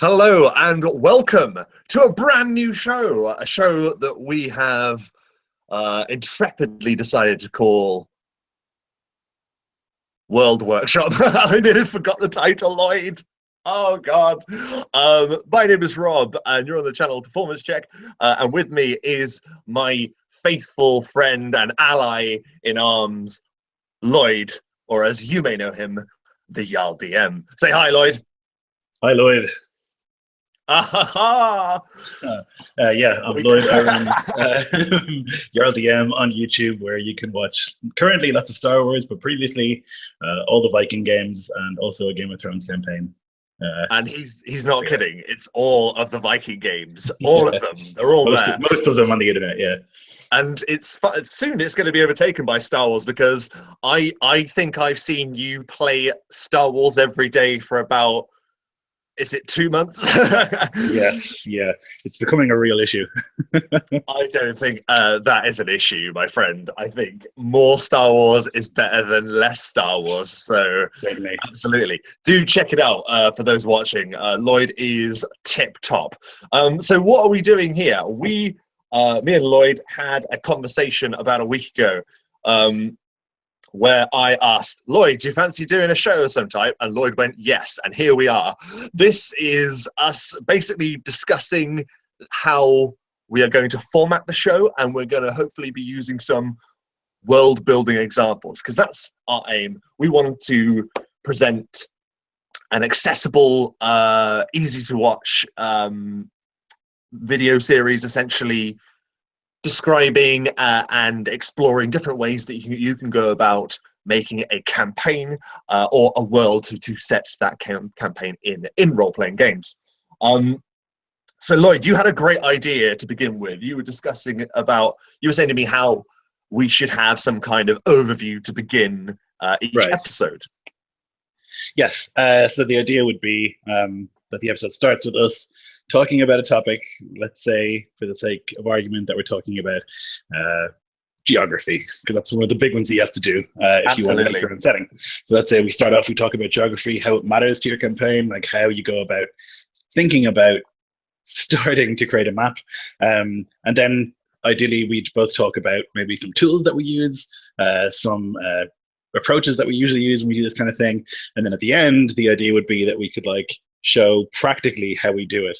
Hello and welcome to a brand new show, a show that we have intrepidly decided to call World Workshop. I nearly forgot the title, Lloyd. Oh God. My name is Rob and you're on the channel Performance Check, and with me is my faithful friend and ally in arms, Lloyd, or as you may know him, the JarlDM. Say hi, Lloyd. Hi, Lloyd. Yeah, I'm Lloyd. I run JarlDM on YouTube, where you can watch currently lots of Star Wars, but previously all the Viking games and also a Game of Thrones campaign. And he's not kidding. It's all of the Viking games, all of them. They're all most there. most of them on the internet, yeah. And soon it's going to be overtaken by Star Wars, because I think I've seen you play Star Wars every day for about, is it 2 months? Yes, yeah, it's becoming a real issue. I don't think that is an issue, my friend. I think more Star Wars is better than less Star Wars. So Certainly. absolutely, do check it out for those watching. Lloyd is tip top. So what are we doing here? Me and Lloyd had a conversation about a week ago, where I asked Lloyd, do you fancy doing a show of some type? And Lloyd went, yes, and here we are. This is us basically discussing how we are going to format the show, and we're going to hopefully be using some world building examples, because that's our aim. We want to present an accessible, easy to watch video series, essentially describing and exploring different ways that you can go about making a campaign or a world to set that campaign in role-playing games. So Lloyd, you had a great idea to begin with. You were discussing about, you were saying to me how we should have some kind of overview to begin each episode. Yes, so the idea would be that the episode starts with us talking about a topic. Let's say, for the sake of argument, that we're talking about geography, because that's one of the big ones that you have to do if you want to make your own setting. So let's say we start off, we talk about geography, how it matters to your campaign, like how you go about thinking about starting to create a map. And then ideally we'd both talk about maybe some tools that we use, some approaches that we usually use when we do this kind of thing. And then at the end, the idea would be that we could like show practically how we do it.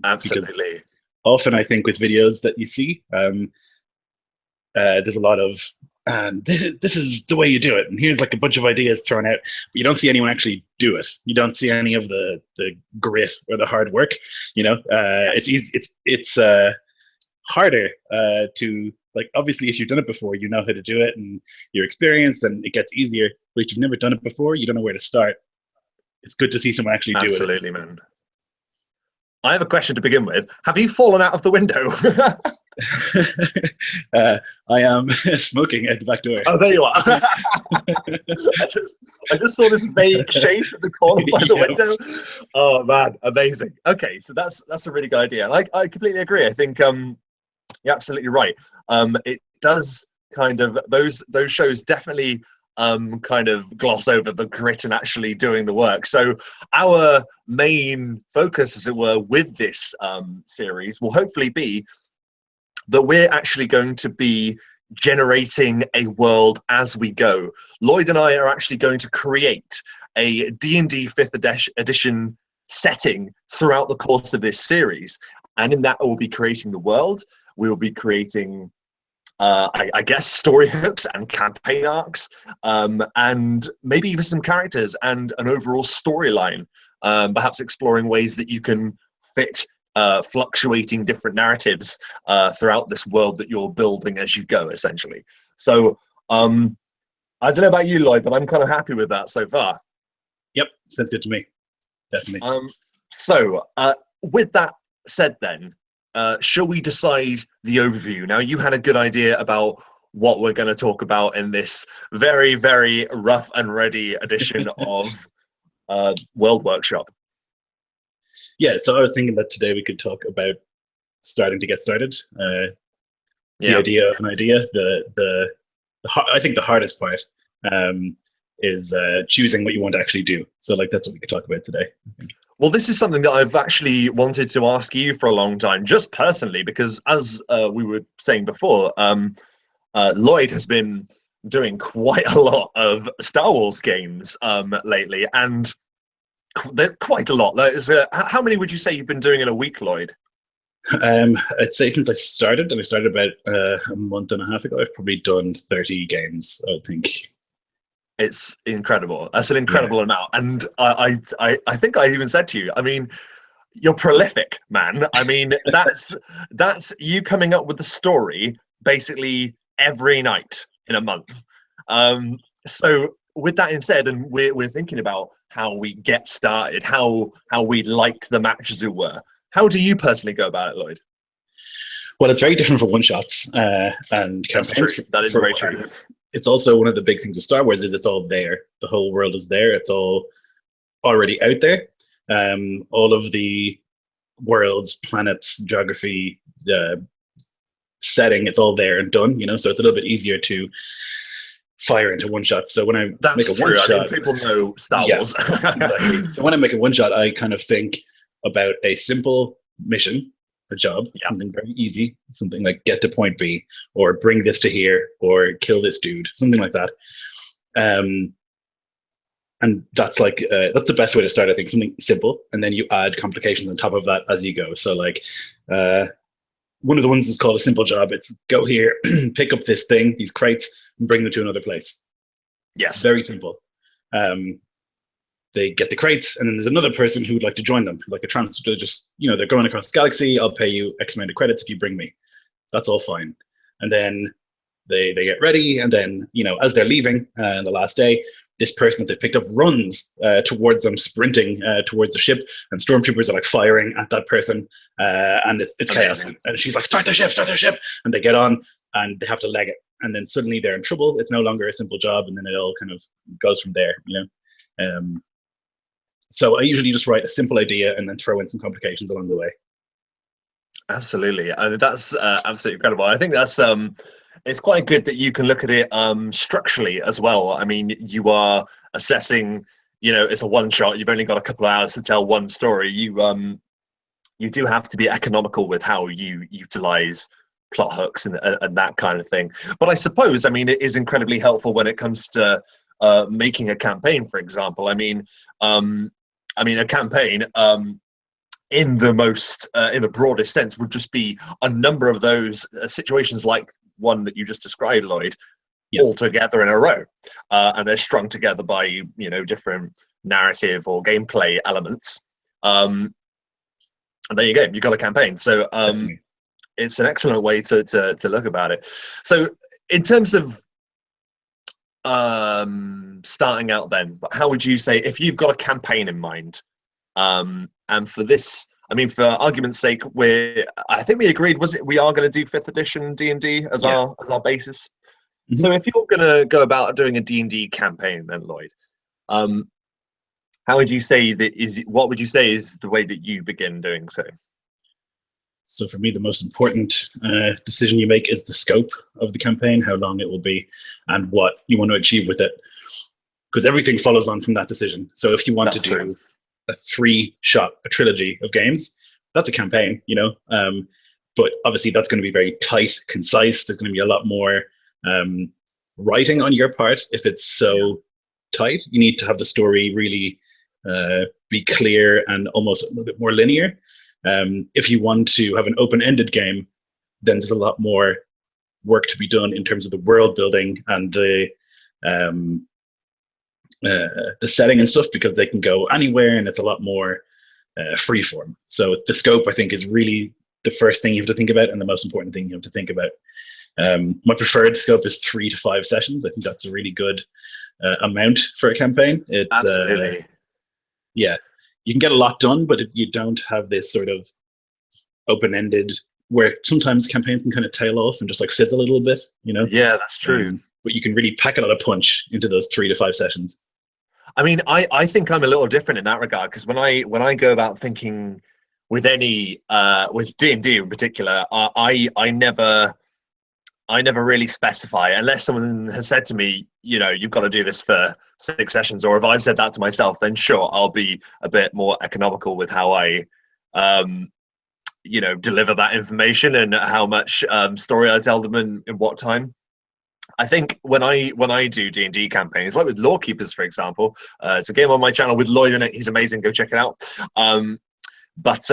Absolutely. Often I think with videos that you see, there's a lot of, this is the way you do it, and here's like a bunch of ideas thrown out, but you don't see anyone actually do it. You don't see any of the grit or the hard work, you know. Yes. It's harder to, like, obviously if you've done it before, you know how to do it and you're experienced, and it gets easier. But if you've never done it before, you don't know where to start. It's good to see someone actually do it. Absolutely, man. I have a question to begin with. Have you fallen out of the window? I am smoking at the back door. Oh, there you are. I just saw this vague shape in the corner by the window. Oh man, amazing. Okay, so that's a really good idea. I completely agree. I think you're absolutely right. It does kind of, those shows definitely kind of gloss over the grit and actually doing the work. So our main focus, as it were, with this series will hopefully be that we're actually going to be generating a world as we go. Lloyd and I are actually going to create a D&D 5th edition setting throughout the course of this series, and in that we'll be creating the world. We will be creating I guess story hooks and campaign arcs, and maybe even some characters and an overall storyline, perhaps exploring ways that you can fit fluctuating different narratives throughout this world that you're building as you go, essentially. So I don't know about you, Lloyd, but I'm kind of happy with that so far. Yep, sounds good to me. Definitely. So with that said then, shall we decide the overview? Now, you had a good idea about what we're going to talk about in this very, very rough and ready edition of World Workshop. Yeah, so I was thinking that today we could talk about starting to get started. The idea of an idea. I think the hardest part is choosing what you want to actually do. So like that's what we could talk about today. Well, this is something that I've actually wanted to ask you for a long time, just personally, because as we were saying before, Lloyd has been doing quite a lot of Star Wars games lately, and there's quite a lot. How many would you say you've been doing in a week, Lloyd? I'd say since I started, and I started about a month and a half ago, I've probably done 30 games, I think. It's incredible. That's an incredible amount. And I think I even said to you, I mean, you're prolific, man. I mean, that's you coming up with the story basically every night in a month. So with that in said, and we're thinking about how we get started, how we like the match, as it were. How do you personally go about it, Lloyd? Well, it's very different for one shots and campaigns. That is very true. It's also one of the big things with Star Wars is it's all there. The whole world is there. It's all already out there. All of the worlds, planets, geography, setting, it's all there and done. So it's a little bit easier to fire into one shot. So when I make a one shot, people know Star Wars. Exactly. So when I make a one shot, I kind of think about a simple mission, a job, something very easy, something like get to point B, or bring this to here, or kill this dude, something like that. And that's like that's the best way to start, I think, something simple, and then you add complications on top of that as you go. So like one of the ones is called a simple job. It's go here, pick up this thing, these crates, and bring them to another place. Yes. Very simple. They get the crates, and then there's another person who would like to join them, like a transfer. Just they're going across the galaxy. I'll pay you X amount of credits if you bring me. That's all fine. And then they get ready, and then as they're leaving on the last day, this person that they picked up runs towards them, sprinting towards the ship, and stormtroopers are like firing at that person, and it's chaos. And she's like, start their ship, and they get on, and they have to leg it, and then suddenly they're in trouble. It's no longer a simple job, and then it all kind of goes from there. So I usually just write a simple idea and then throw in some complications along the way. Absolutely. I mean, that's absolutely incredible. I think that's it's quite good that you can look at it structurally as well. I mean, you are assessing, it's a one shot. You've only got a couple of hours to tell one story. You do have to be economical with how you utilize plot hooks and that kind of thing. But I suppose, I mean, it is incredibly helpful when it comes to making a campaign, for example. I mean, a campaign in the broadest sense would just be a number of those situations like one that you just described, Lloyd, all together in a row, and they're strung together by different narrative or gameplay elements. And there you go, you've got a campaign. So it's an excellent way to look about it. So in terms of starting out then, how would you say, if you've got a campaign in mind, and for this, I mean, for argument's sake, I think we agreed, we are going to do 5th edition D&D as our basis. Mm-hmm. So if you're going to go about doing a D&D campaign then, Lloyd, how would you say what would you say is the way that you begin doing so? So for me, the most important decision you make is the scope of the campaign, how long it will be, and what you want to achieve with it. Because everything follows on from that decision. So if you want to do a 3-shot, a trilogy of games, that's a campaign, but obviously that's going to be very tight, concise. There's going to be a lot more writing on your part. If it's so tight, you need to have the story really be clear and almost a little bit more linear. If you want to have an open-ended game, then there's a lot more work to be done in terms of the world building and the setting and stuff, because they can go anywhere and it's a lot more freeform. So the scope, I think, is really the first thing you have to think about and the most important thing you have to think about. My preferred scope is 3 to 5 sessions. I think that's a really good amount for a campaign. Absolutely. You can get a lot done, but you don't have this sort of open-ended, where sometimes campaigns can kind of tail off and just like fizzle a little bit, Yeah, that's true. But you can really pack a lot of punch into those 3 to 5 sessions. I mean, I think I'm a little different in that regard, because when I go about thinking with with D&D in particular, I never I never really specify unless someone has said to me, you know, you've got to do this for 6 sessions, or if I've said that to myself, then sure, I'll be a bit more economical with how I, you know, deliver that information and how much story I tell them and in what time. I think when I do D&D campaigns, like with Lore Keepers, for example, it's a game on my channel with Lloyd in it. He's amazing. Go check it out. But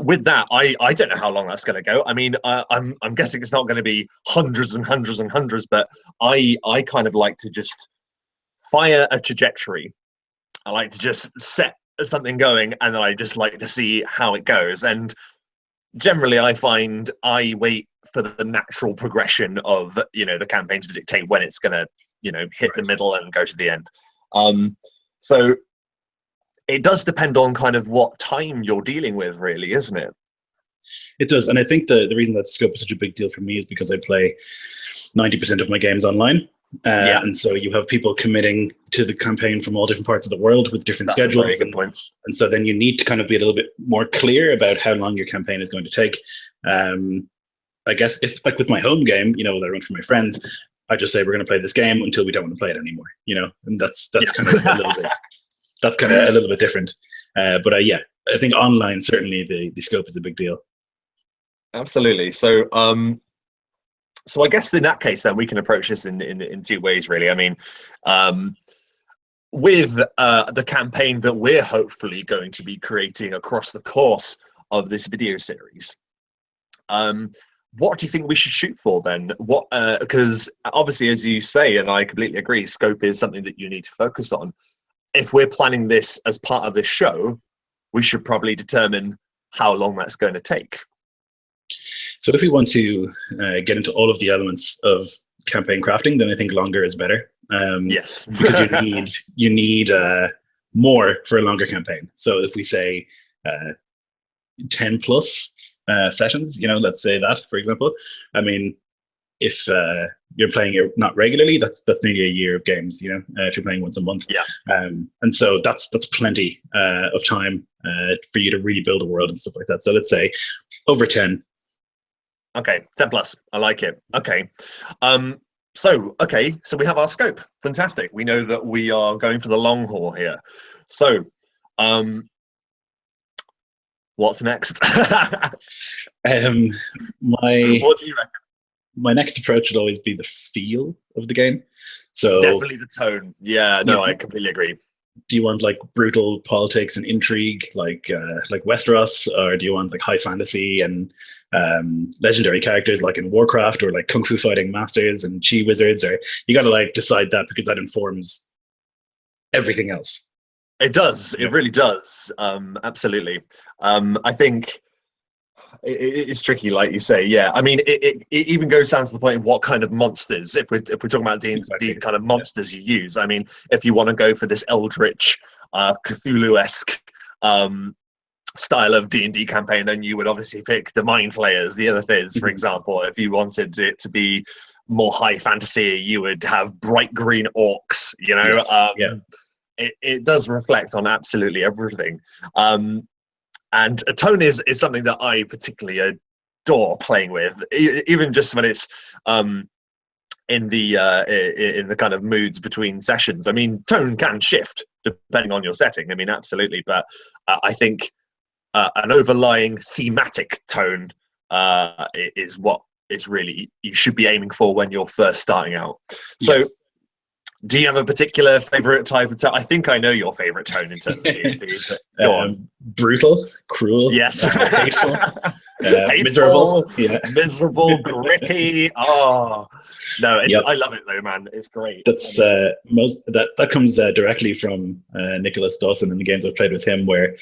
with that, I don't know how long that's going to go. I mean, I'm guessing it's not going to be hundreds and hundreds and hundreds, but I kind of like to just fire a trajectory. I like to just set something going, and then I just like to see how it goes. And generally, I find I wait for the natural progression of, you know, the campaign to dictate when it's going to, you know, hit the middle and go to the end. So it does depend on kind of what time you're dealing with, really, isn't it? It does, and I think the reason that scope is such a big deal for me is because I play 90% of my games online. Yeah. And so you have people committing to the campaign from all different parts of the world with different That's schedules. a very good point. And so then you need to kind of be a little bit more clear about how long your campaign is going to take. I guess if, like with my home game, you know, that I run for my friends, I just say we're going to play this game until we don't want to play it anymore, you know, and that's kind of a little bit, that's kind of a little bit different. But yeah, I think online, certainly the scope is a big deal. Absolutely. So, so I guess in that case, then we can approach this in 2 ways, really. I mean, with the campaign that we're hopefully going to be creating across the course of this video series, what do you think we should shoot for then? What, because obviously, as you say, and I completely agree, scope is something that you need to focus on. If we're planning this as part of this show, we should probably determine how long that's going to take. So if we want to get into all of the elements of campaign crafting, then I think longer is better. Yes, because you need more for a longer campaign. So if we say 10 plus sessions, you know, let's say that, for example. I mean, if you're playing it not regularly, that's nearly a year of games, you know, if you're playing once a month. Yeah. And so that's plenty of time for you to really build a world and stuff like that. So let's say over 10. Okay, 10 plus. I like it. Okay. So we have our scope. Fantastic. We know that we are going for the long haul here. So, what's next? What do you reckon? My next approach would always be the feel of the game. So definitely the tone. Yeah, no, I completely agree. Do you want like brutal politics and intrigue, like Westeros, or do you want like high fantasy and legendary characters like in Warcraft, or like kung fu fighting masters and chi wizards? Or you got to like decide that, because that informs everything else. It does. It really does. Absolutely. I think it's tricky, like you say. Yeah, I mean, it even goes down to the point of what kind of monsters. If we're talking about D&D, kind of monsters you use. I mean, if you want to go for this eldritch, Cthulhu-esque style of D&D campaign, then you would obviously pick the Mind Flayers, the Illithids, for example. If you wanted it to be more high fantasy, you would have bright green orcs. You know, it does reflect on absolutely everything. And a tone is something that I particularly adore playing with, even just when it's in the kind of moods between sessions. I mean, tone can shift depending on your setting. I mean, absolutely, but I think an overlying thematic tone is what is really you should be aiming for when you're first starting out. So. Do you have a particular favorite type of tone? I think I know your favorite tone in terms of D&D. Go on. Brutal, cruel, yes, hateful, hateful, miserable, gritty. Oh no, I love it though, man. It's great. That's that comes directly from Nicholas Dawson in the games I've played with him, where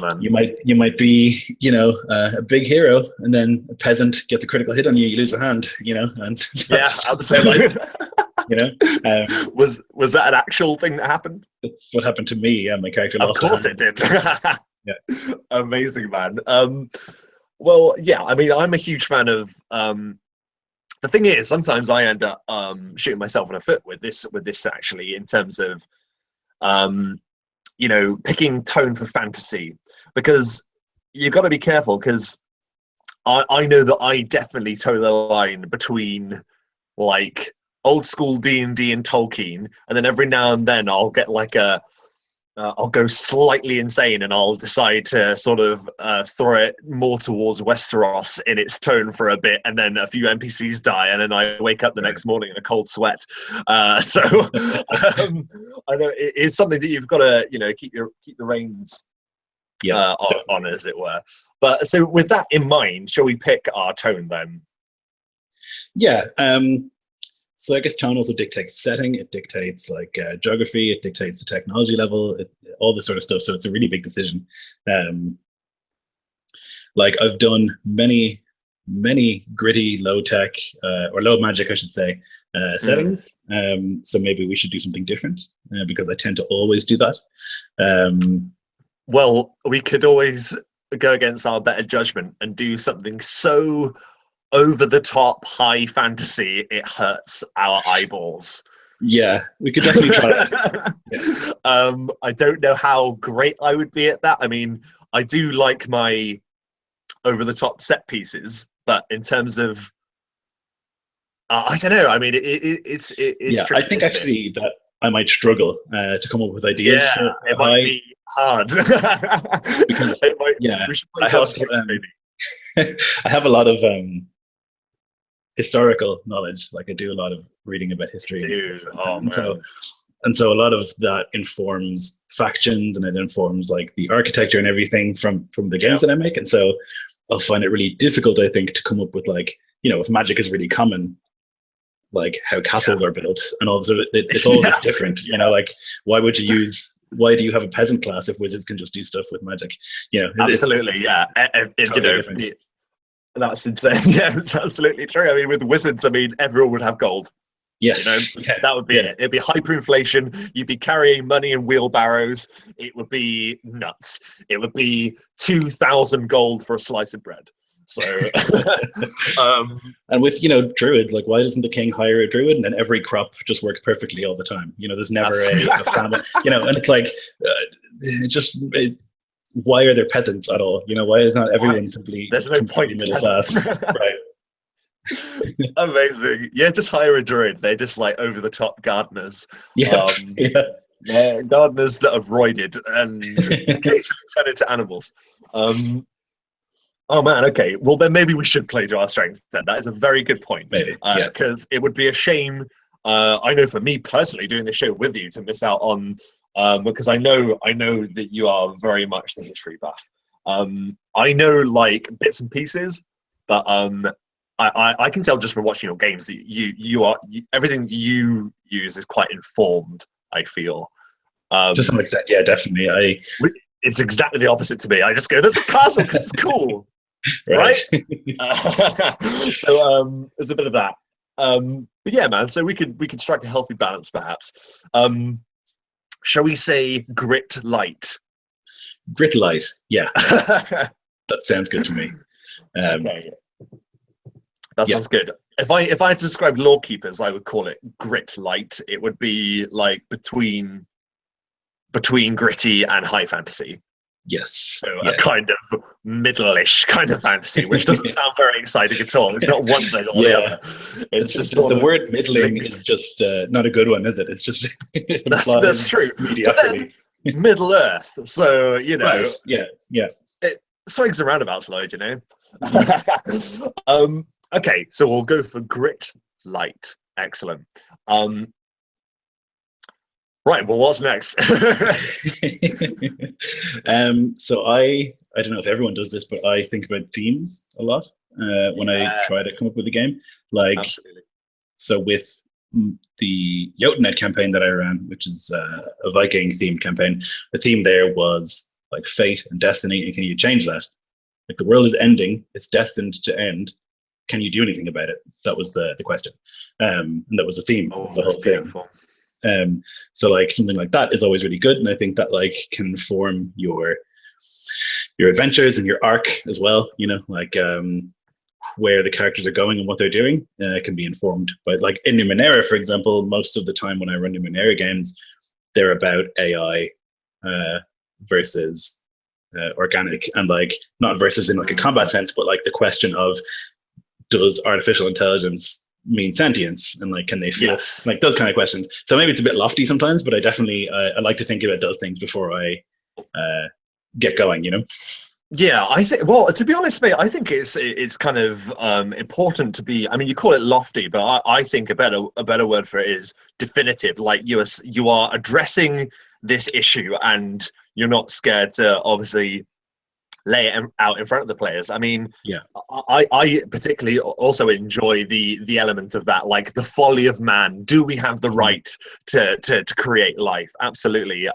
man, you might be, you know, a big hero, and then a peasant gets a critical hit on you, you lose a hand, you know, and that's absolutely. You know, was that an actual thing that happened? That's what happened to me. Yeah, my character lost. Of course it did. Yeah, amazing, man. Well, yeah. I mean, I'm a huge fan of. The thing is, sometimes I end up shooting myself in the foot with this actually, in terms of, you know, picking tone for fantasy, because you've got to be careful, because I know that I definitely toe the line between like old school D&D and Tolkien, and then every now and then I'll get like I'll go slightly insane and I'll decide to sort of throw it more towards Westeros in its tone for a bit, and then a few NPCs die, and then I wake up the next morning in a cold sweat. So I know it's something that you've got to, you know, keep the reins on, as it were. But so with that in mind, shall we pick our tone then? Yeah. So I guess tone also dictates setting. It dictates like geography. It dictates the technology level. All this sort of stuff. So it's a really big decision. Like I've done many gritty, low tech or low magic, I should say, settings. So maybe we should do something different because I tend to always do that. Well, we could always go against our better judgment and do something so over the top high fantasy it hurts our eyeballs. Yeah, we could definitely try that. Yeah. I don't know how great I would be at that. I mean, I do like my over the top set pieces, but in terms of I don't know. I mean, it's yeah. tricky, I think actually that I might struggle to come up with ideas. Yeah, it might be hard. Because, we should play I have a lot of historical knowledge. Like I do a lot of reading about history. And so a lot of that informs factions, and it informs like the architecture and everything from the games that I make. And so I'll find it really difficult, I think, to come up with like, you know, if magic is really common, like how castles are built and all this, it's all just different. You know, like why do you have a peasant class if wizards can just do stuff with magic? You know, absolutely, totally that's insane. Yeah, it's absolutely true. I mean, with wizards, I mean, everyone would have gold. Yes, you know, that would be it. It'd be hyperinflation. You'd be carrying money in wheelbarrows. It would be nuts. It would be 2,000 gold for a slice of bread. So, and with, you know, druids, like why doesn't the king hire a druid and then every crop just works perfectly all the time? You know, there's never a famine. You know, and it's like why are there peasants at all? You know, why is not everyone simply there's no point middle class? Right. Amazing. Yeah, just hire a druid. They're just like over the top gardeners. Gardeners that have roided and occasionally turn into animals. Oh man, okay. Well, then maybe we should play to our strengths then. That is a very good point. Maybe, because it would be a shame, I know for me personally, doing the show with you to miss out on, because I know that you are very much the history buff. I know like bits and pieces, but I can tell just from watching your games that everything you use is quite informed, I feel. To some extent, yeah, definitely. It's exactly the opposite to me. I just go, "There's a castle because it's cool." Right. So there's a bit of that. But yeah, man. So we could strike a healthy balance, perhaps. Shall we say grit light? Grit light. Yeah, that sounds good to me. Okay. That sounds good. If I had to describe Lawkeepers, I would call it grit light. It would be like between gritty and high fantasy. Yes. So a kind of middle-ish kind of fantasy, which doesn't sound very exciting at all. It's not one thing or the other. It's just the word middling is just not a good one, is it? It's just that's true. Mediocrity. Middle Earth, so you know. Right. Yeah. It swings and roundabouts, Lloyd. You know. Okay, so we'll go for grit light. Excellent. Right, well, what's next? So I don't know if everyone does this, but I think about themes a lot when I try to come up with a game. Like, absolutely. So with the Jotunheim campaign that I ran, which is a Viking themed campaign, the theme there was like fate and destiny, and can you change that? Like the world is ending, it's destined to end. Can you do anything about it? That was the question, and that was a theme. Oh, that's beautiful. So like something like that is always really good, and I think that like can inform your adventures and your arc as well. You know, like where the characters are going and what they're doing can be informed by, like in Numenera, for example. Most of the time when I run Numenera games, they're about AI versus organic, and like not versus in like a combat sense, but like the question of, does artificial intelligence mean sentience, and like can they feel, like those kind of questions. So maybe it's a bit lofty sometimes, but I definitely I like to think about those things before I get going, you know. Yeah, I think. Well, to be honest, mate, I think it's kind of important to be. I mean, you call it lofty, but I think a better word for it is definitive. Like you are addressing this issue, and you're not scared to obviously lay it out in front of the players. I mean, yeah, I particularly also enjoy the element of that, like the folly of man. Do we have the right to create life? Absolutely.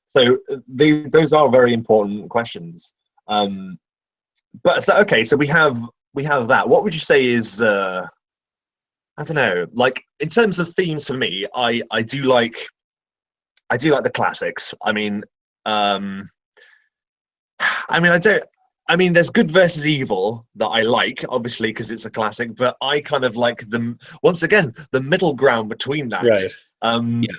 So those are very important questions. But so okay, so we have that. What would you say is I don't know, like in terms of themes for me, I do like the classics. I mean, there's good versus evil that I like, obviously, because it's a classic, but I kind of like them, once again, the middle ground between that. Right. Yeah.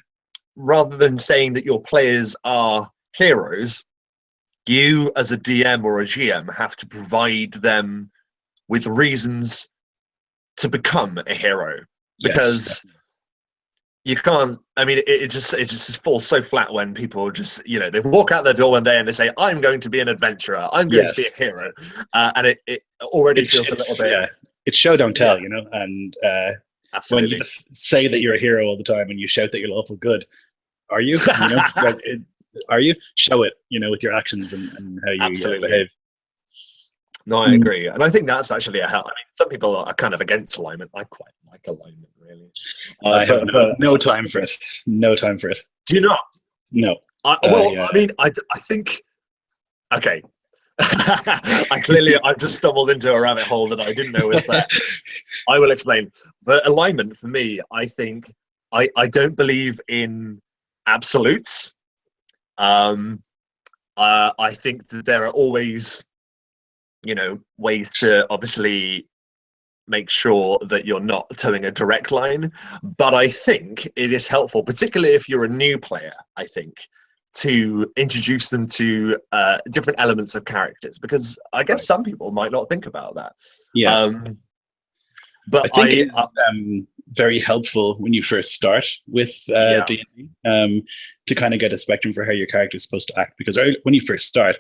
Rather than saying that your players are heroes, you as a DM or a GM have to provide them with reasons to become a hero. Because you can't, I mean, it just falls so flat when people just, they walk out their door one day and they say, I'm going to be an adventurer, I'm going to be a hero. And it already feels a little bit... Yeah, it's show, don't tell, and when you just say that you're a hero all the time and you shout that you're lawful good, are you? Are you? Show it, with your actions and how you behave. No, I agree. And I think that's actually a help. I mean, some people are kind of against alignment. I quite like alignment, really. I have no time for it. No time for it. Do you not? No. I mean, I think... Okay. I've just stumbled into a rabbit hole that I didn't know was there. I will explain. But alignment, for me, I think... I don't believe in absolutes. I think that there are always... ways to obviously make sure that you're not towing a direct line. But I think it is helpful, particularly if you're a new player, I think, to introduce them to different elements of characters, because I guess some people might not think about that. Yeah. But I think it's very helpful when you first start with D&D to kind of get a spectrum for how your character is supposed to act, because when you first start,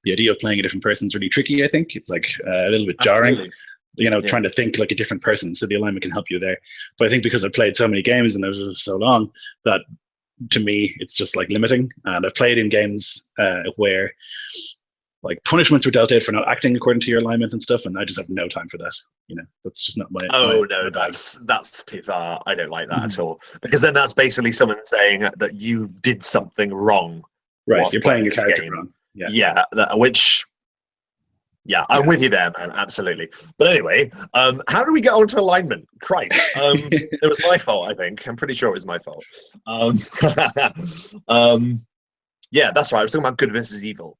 the idea of playing a different person is really tricky. I think it's like a little bit jarring, trying to think like a different person. So the alignment can help you there. But I think because I've played so many games and those are so long, that to me it's just like limiting. And I've played in games where like punishments were dealt out for not acting according to your alignment and stuff, and I just have no time for that. That's just not my. No, that's too far. I don't like that at all, because then that's basically someone saying that you did something wrong. Right, you're playing your character wrong. Yeah, I'm with you there, man. Absolutely. But anyway, how do we get onto alignment? Christ, it was my fault. I think I'm pretty sure it was my fault. Yeah, that's right. I was talking about good versus evil,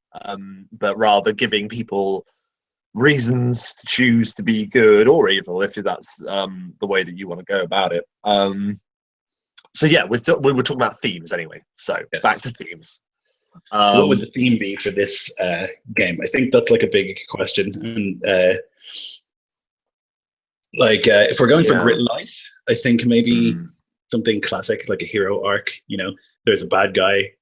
but rather giving people reasons to choose to be good or evil, if that's the way that you want to go about it. So yeah, we were talking about themes anyway. So back to themes. What would the theme be for this game? I think that's like a big question. And if we're going for grit light, I think maybe something classic, like a hero arc. There's a bad guy.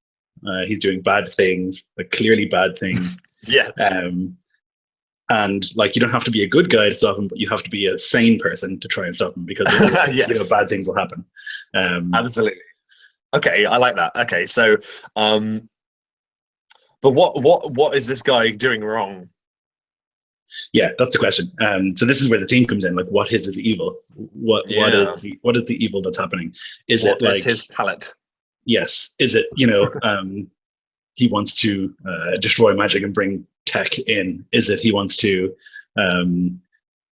He's doing bad things, like clearly bad things. Yes. And like you don't have to be a good guy to stop him, but you have to be a sane person to try and stop him, because bad things will happen. Absolutely. Okay, I like that. Okay, so but what is this guy doing wrong? Yeah, that's the question. So this is where the theme comes in. Like, what is his evil? What is the evil that's happening? Is it like his palette? Yes. Is it he wants to destroy magic and bring tech in? Is it he wants to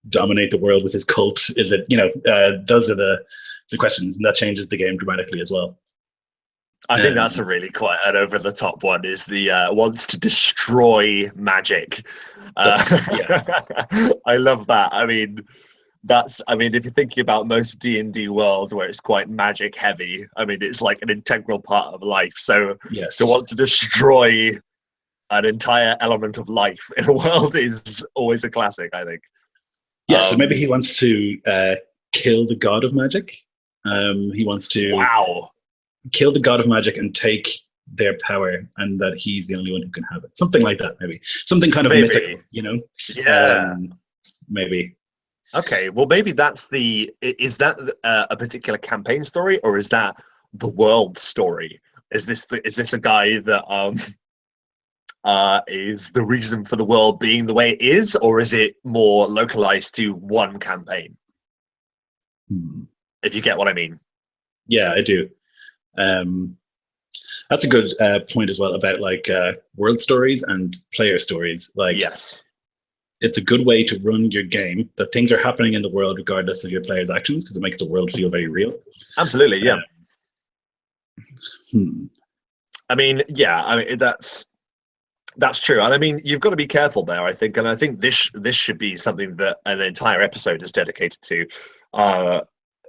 dominate the world with his cult? Is it those are the questions, and that changes the game dramatically as well. I think that's a really quite an over the top one. Is the wants to destroy magic? I love that. I mean, if you're thinking about most D&D worlds where it's quite magic heavy, I mean, it's like an integral part of life. So to want to destroy an entire element of life in a world is always a classic, I think. Yeah, so maybe he wants to kill the god of magic. He wants to kill the god of magic and take their power, and that he's the only one who can have it. Something like that, maybe. Something kind of mythical, you know? Yeah. Maybe. Okay, well, maybe that's is that a particular campaign story, or is that the world story? Is this a guy that is the reason for the world being the way it is, or is it more localized to one campaign? If you get what I mean. Yeah, I do. That's a good point as well about like world stories and player stories. Like, yes, it's a good way to run your game that things are happening in the world regardless of your players' actions, because it makes the world feel very real. Absolutely, yeah. I mean, yeah, I mean that's true, and I mean you've got to be careful there, I think, and I think this should be something that an entire episode is dedicated to.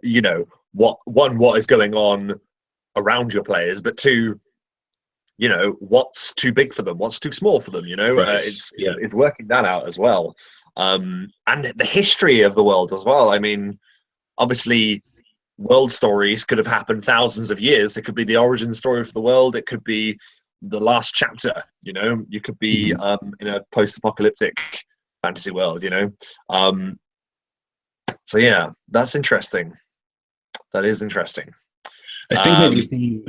You know, what is going on around your players, but two, you know, what's too big for them, what's too small for them, you know. Right. It's working that out as well, and the history of the world as well. I mean, obviously world stories could have happened thousands of years. It could be the origin story of the world, it could be the last chapter, you know. You could be in a post-apocalyptic fantasy world, you know. So yeah, that's interesting. That is interesting. I think maybe the theme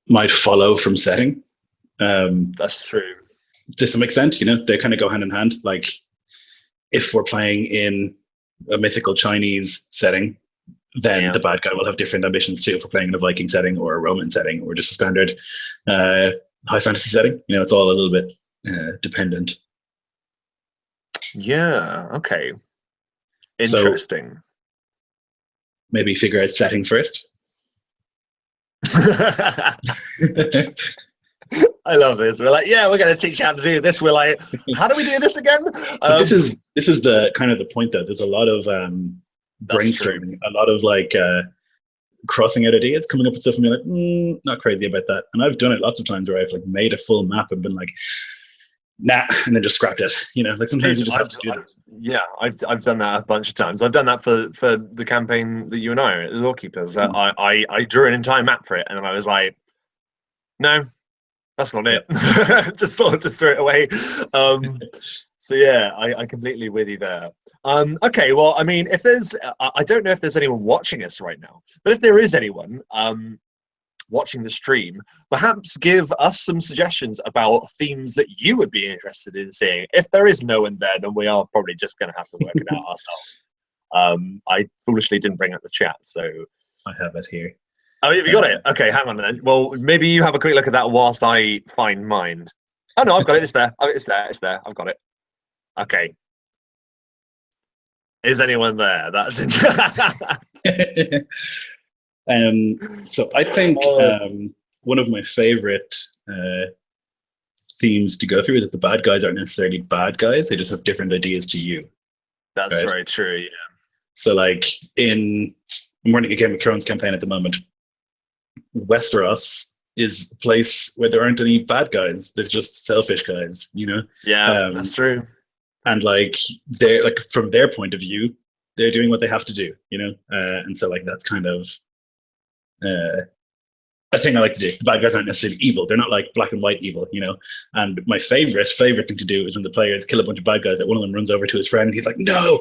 might follow from setting. That's true. To some extent, you know, they kind of go hand in hand. Like, if we're playing in a mythical Chinese setting, then the bad guy will have different ambitions too. If we're playing in a Viking setting or a Roman setting or just a standard high fantasy setting, you know, it's all a little bit dependent. Yeah. Okay. Interesting. So maybe figure out setting first. I love this. We're like, yeah, we're going to teach you how to do this. We're like, how do we do this again? This is the kind of the point though. There's a lot of brainstorming, a lot of like crossing out ideas, coming up with stuff, and being like, not crazy about that. And I've done it lots of times where I've like made a full map and been like, nah, and then just scrapped it. You know, like sometimes you just have to do that. Yeah, I've done that a bunch of times. I've done that for the campaign that you and I are at Lawkeepers. I drew an entire map for it, and then I was like, no, that's not it. just threw it away. So yeah, I completely with you there. Okay, well, I mean, if there's, I don't know if there's anyone watching us right now, but if there is anyone watching the stream, perhaps give us some suggestions about themes that you would be interested in seeing. If there is no one there, then we are probably just going to have to work it out ourselves. I foolishly didn't bring up the chat, so I have it here. Oh, have you got it? Okay, hang on then. Well, maybe you have a quick look at that whilst I find mine. Oh no, I've got it. It's there. Oh, it's there. It's there. I've got it. Okay. Is anyone there? That's interesting. So I think one of my favorite themes to go through is that the bad guys aren't necessarily bad guys; they just have different ideas to you. That's right? Very true. Yeah. So, like I'm running a Game of Thrones campaign at the moment. Westeros is a place where there aren't any bad guys. There's just selfish guys, you know. Yeah, that's true. And like they're like, from their point of view, they're doing what they have to do, you know. And so like that's kind of a thing I like to do. The bad guys aren't necessarily evil. They're not like black and white evil, you know. And my favorite thing to do is when the players kill a bunch of bad guys, that one of them runs over to his friend and he's like, no,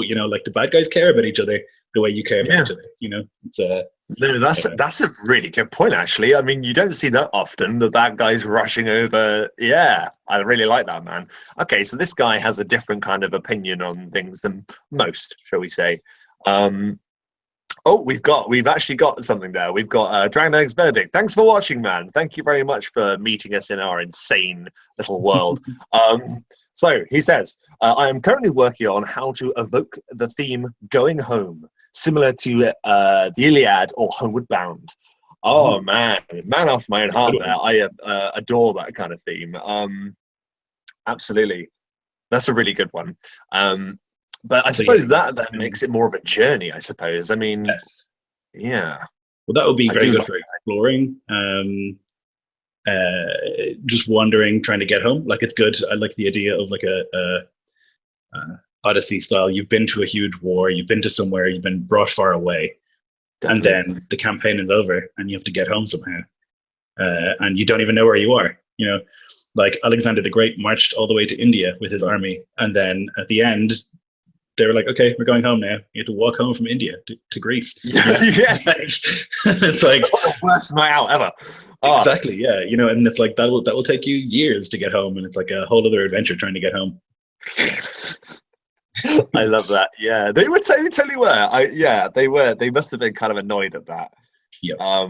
you know, like the bad guys care about each other the way you care about each other, you know. It's no, that's a really good point, actually. I mean, you don't see that often, the bad guys rushing over. Yeah, I really like that, man. Okay, so this guy has a different kind of opinion on things than most, shall we say. Oh, we've actually got something there. We've got Dragon Eggs Benedict. Thanks for watching, man. Thank you very much for meeting us in our insane little world. So he says, I am currently working on how to evoke the theme Going Home, similar to the Iliad or Homeward Bound. Oh, man off my own heart there. I adore that kind of theme. Absolutely. That's a really good one. But I suppose that makes it more of a journey, I suppose. I mean, yes. Yeah. Well, that would be very good for exploring. just wandering, trying to get home. Like, it's good. I like the idea of like a Odyssey style. You've been to a huge war, you've been to somewhere, you've been brought far away, Definitely. and then the campaign is over, and you have to get home somehow, and you don't even know where you are. You know, like Alexander the Great marched all the way to India with his army, and then at the end, they were like, "Okay, we're going home now. You have to walk home from India to Greece." Yeah, yeah. It's like the worst night out ever. Exactly, yeah. You know, and it's like that will take you years to get home, and it's like a whole other adventure trying to get home. I love that. Yeah, they were totally were. They were. They must have been kind of annoyed at that. Yeah.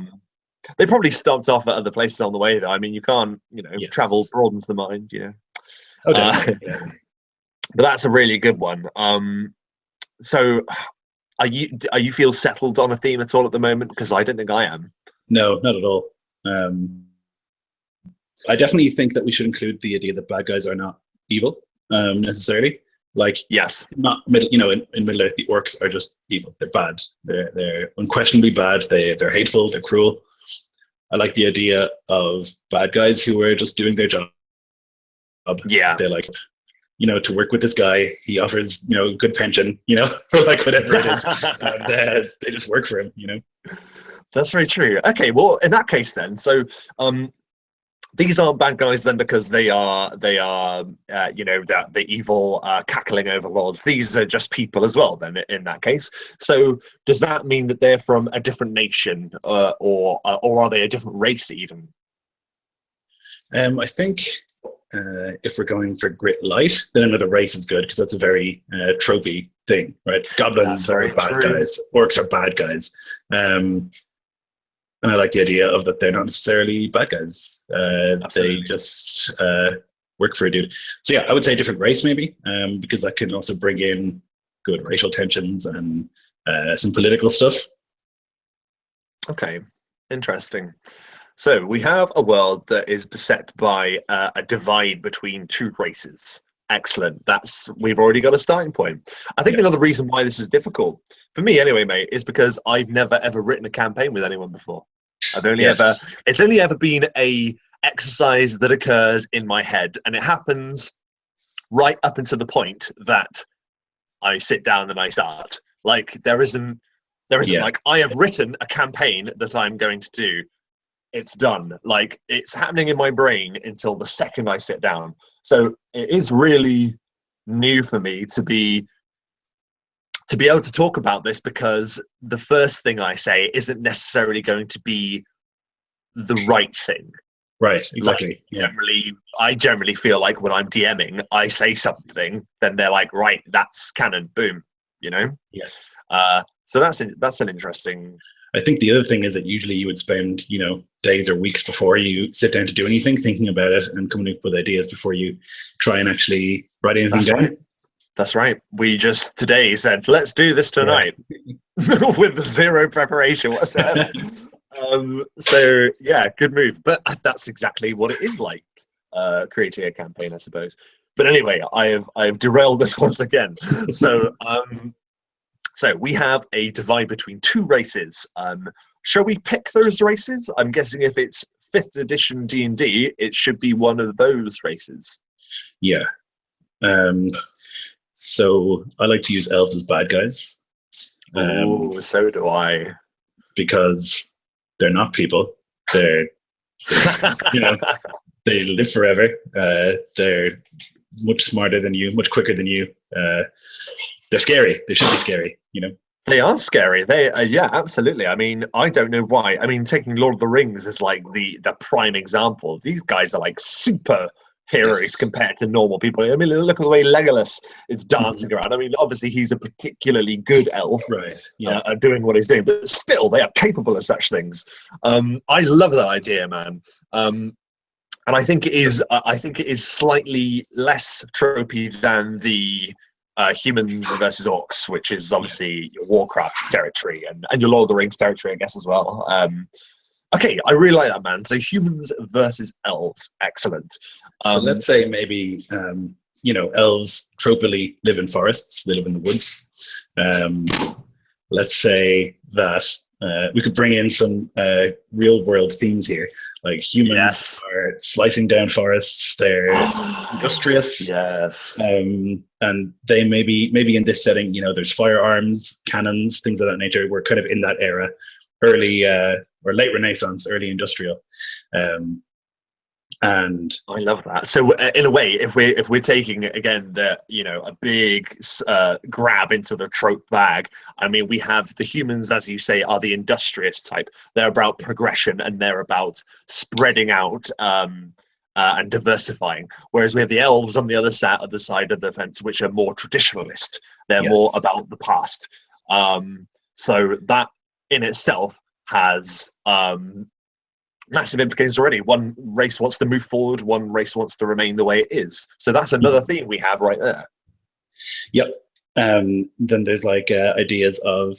They probably stopped off at other places on the way, though. I mean, you can't, Yes. travel broadens the mind. Oh, definitely. Yeah. But that's a really good one. So, are you feel settled on a theme at all at the moment? Because I don't think I am. No, not at all. I definitely think that we should include the idea that bad guys are not evil necessarily. Like, Yes, not middle. In Middle Earth, the orcs are just evil. They're bad. They're unquestionably bad. They're hateful. They're cruel. I like the idea of bad guys who are just doing their job. Yeah. They're like, to work with this guy. He offers, good pension, or like whatever it is. And they just work for him, That's very true. Okay, well, in that case then, so these aren't bad guys then because they are the evil cackling overlords. These are just people as well then in that case. So does that mean that they're from a different nation or are they a different race even? I think if we're going for grit light, then another race is good because that's a very tropey thing, right? Goblins are bad guys. Orcs are bad guys. And I like the idea of that they're not necessarily bad guys. They just work for a dude. So yeah, I would say different race maybe, because that can also bring in good racial tensions and some political stuff. Okay, interesting. So we have a world that is beset by a divide between two races. Excellent. We've already got a starting point. I think another reason why this is difficult, for me anyway, mate, is because I've never ever written a campaign with anyone before. It's only ever been a exercise that occurs in my head, and it happens right up until the point that I sit down and I start. Like there isn't like I have written a campaign that I'm going to do. It's done. Like it's happening in my brain until the second I sit down. So it is really new for me to be able to talk about this because the first thing I say isn't necessarily going to be the right thing. Right, exactly. I generally feel like when I'm DMing, I say something, then they're like, right, that's canon, boom, Yeah. So that's an interesting. I think the other thing is that usually you would spend, days or weeks before you sit down to do anything, thinking about it and coming up with ideas before you try and actually write anything down. Right. That's right. We just today said, let's do this tonight with zero preparation whatsoever. So yeah, good move. But that's exactly what it is like creating a campaign, I suppose. But anyway, I have derailed this once again. So so we have a divide between two races. Shall we pick those races? I'm guessing if it's 5th edition D&D, it should be one of those races. Yeah. So I like to use elves as bad guys. So do I. Because they're not people. They're they live forever. They're much smarter than you, much quicker than you. They're scary. They should be scary, They are scary. They yeah, absolutely. I mean, I don't know why. I mean, taking Lord of the Rings is like the prime example. These guys are like super heroes compared to normal people. I mean, look at the way Legolas is dancing around. I mean, obviously he's a particularly good elf, right? Yeah, doing what he's doing, but still, they are capable of such things. I love that idea, man. And I think it is slightly less tropey than the humans versus orcs, which is obviously your Warcraft territory and your Lord of the Rings territory, I guess, as well. Okay, I really like that, man. So humans versus elves, excellent. So let's say maybe elves tropically live in forests. They live in the woods. let's say that we could bring in some real world themes here. Like humans are slicing down forests, they're industrious. Yes. And they maybe in this setting, there's firearms, cannons, things of that nature. We're kind of in that era, early or late Renaissance, early industrial. And I love that. So in a way, if we're taking again a big grab into the trope bag, I mean, we have the humans, as you say, are the industrious type. They're about progression and they're about spreading out and diversifying. Whereas we have the elves on the other side of the fence, which are more traditionalist. They're more about the past. So that in itself has massive implications already. One race wants to move forward, one race wants to remain the way it is. So that's another theme we have right there. Yep. Then there's like ideas of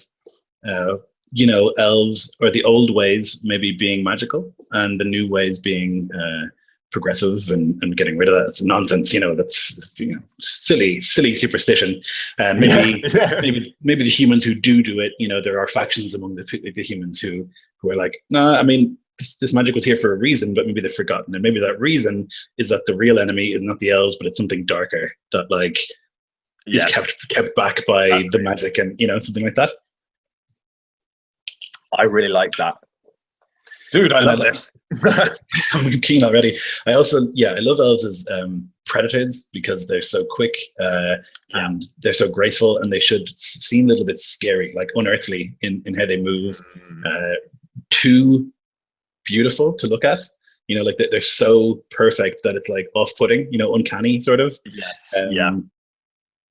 elves, or the old ways maybe being magical and the new ways being progressive, and getting rid of that. It's nonsense, that's silly superstition. Maybe the humans who do it, there are factions among the humans who are like, no, I mean, this magic was here for a reason, but maybe they've forgotten. And maybe that reason is that the real enemy is not the elves, but it's something darker that is kept back by the magic, and something like that. I really like that. Dude, I love this. I'm keen already. I love elves as predators because they're so quick and they're so graceful, and they should seem a little bit scary, like unearthly in how they move. Too beautiful to look at, like they're so perfect that it's like off-putting, uncanny sort of. Yes.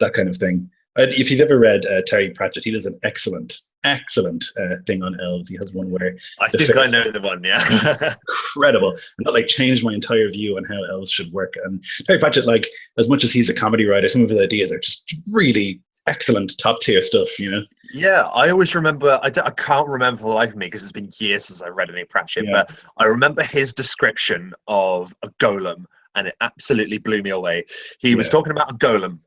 That kind of thing. If you've ever read Terry Pratchett, he does an excellent thing on elves. He has one where I think I know the one. Incredible. And that changed my entire view on how elves should work. And Terry Pratchett, as much as he's a comedy writer, some of his ideas are just really excellent, top tier stuff. Yeah, I always remember. I can't remember for the life of me because it's been years since I've read any Pratchett. But I remember his description of a golem, and it absolutely blew me away. He was talking about a golem,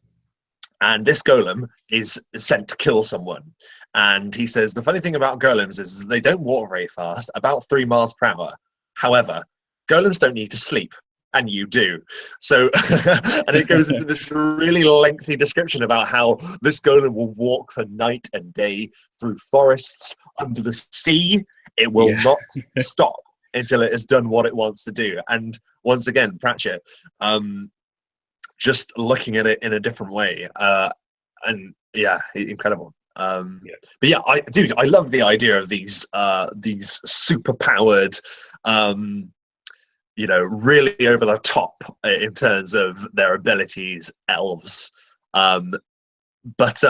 and this golem is sent to kill someone. And he says the funny thing about golems is they don't walk very fast, about 3 miles per hour. However, golems don't need to sleep. And you do. So, and it goes into this really lengthy description about how this golem will walk for night and day through forests, under the sea. It will not stop until it has done what it wants to do. And once again, Pratchett, just looking at it in a different way. Incredible. But yeah, I love the idea of these super powered, really over the top in terms of their abilities, elves. But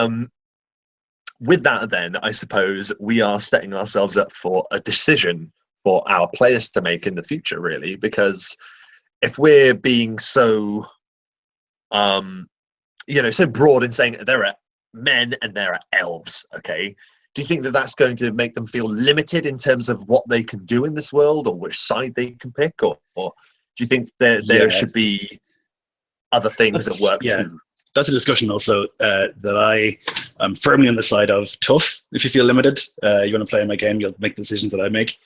with that, then I suppose we are setting ourselves up for a decision for our players to make in the future, really, because if we're being so, so broad in saying there are men and there are elves, okay? Do you think that that's going to make them feel limited in terms of what they can do in this world, or which side they can pick, or do you think there should be other things at work too? That's a discussion also that I am firmly on the side of tough. If you feel limited, you want to play in my game, you'll make the decisions that I make.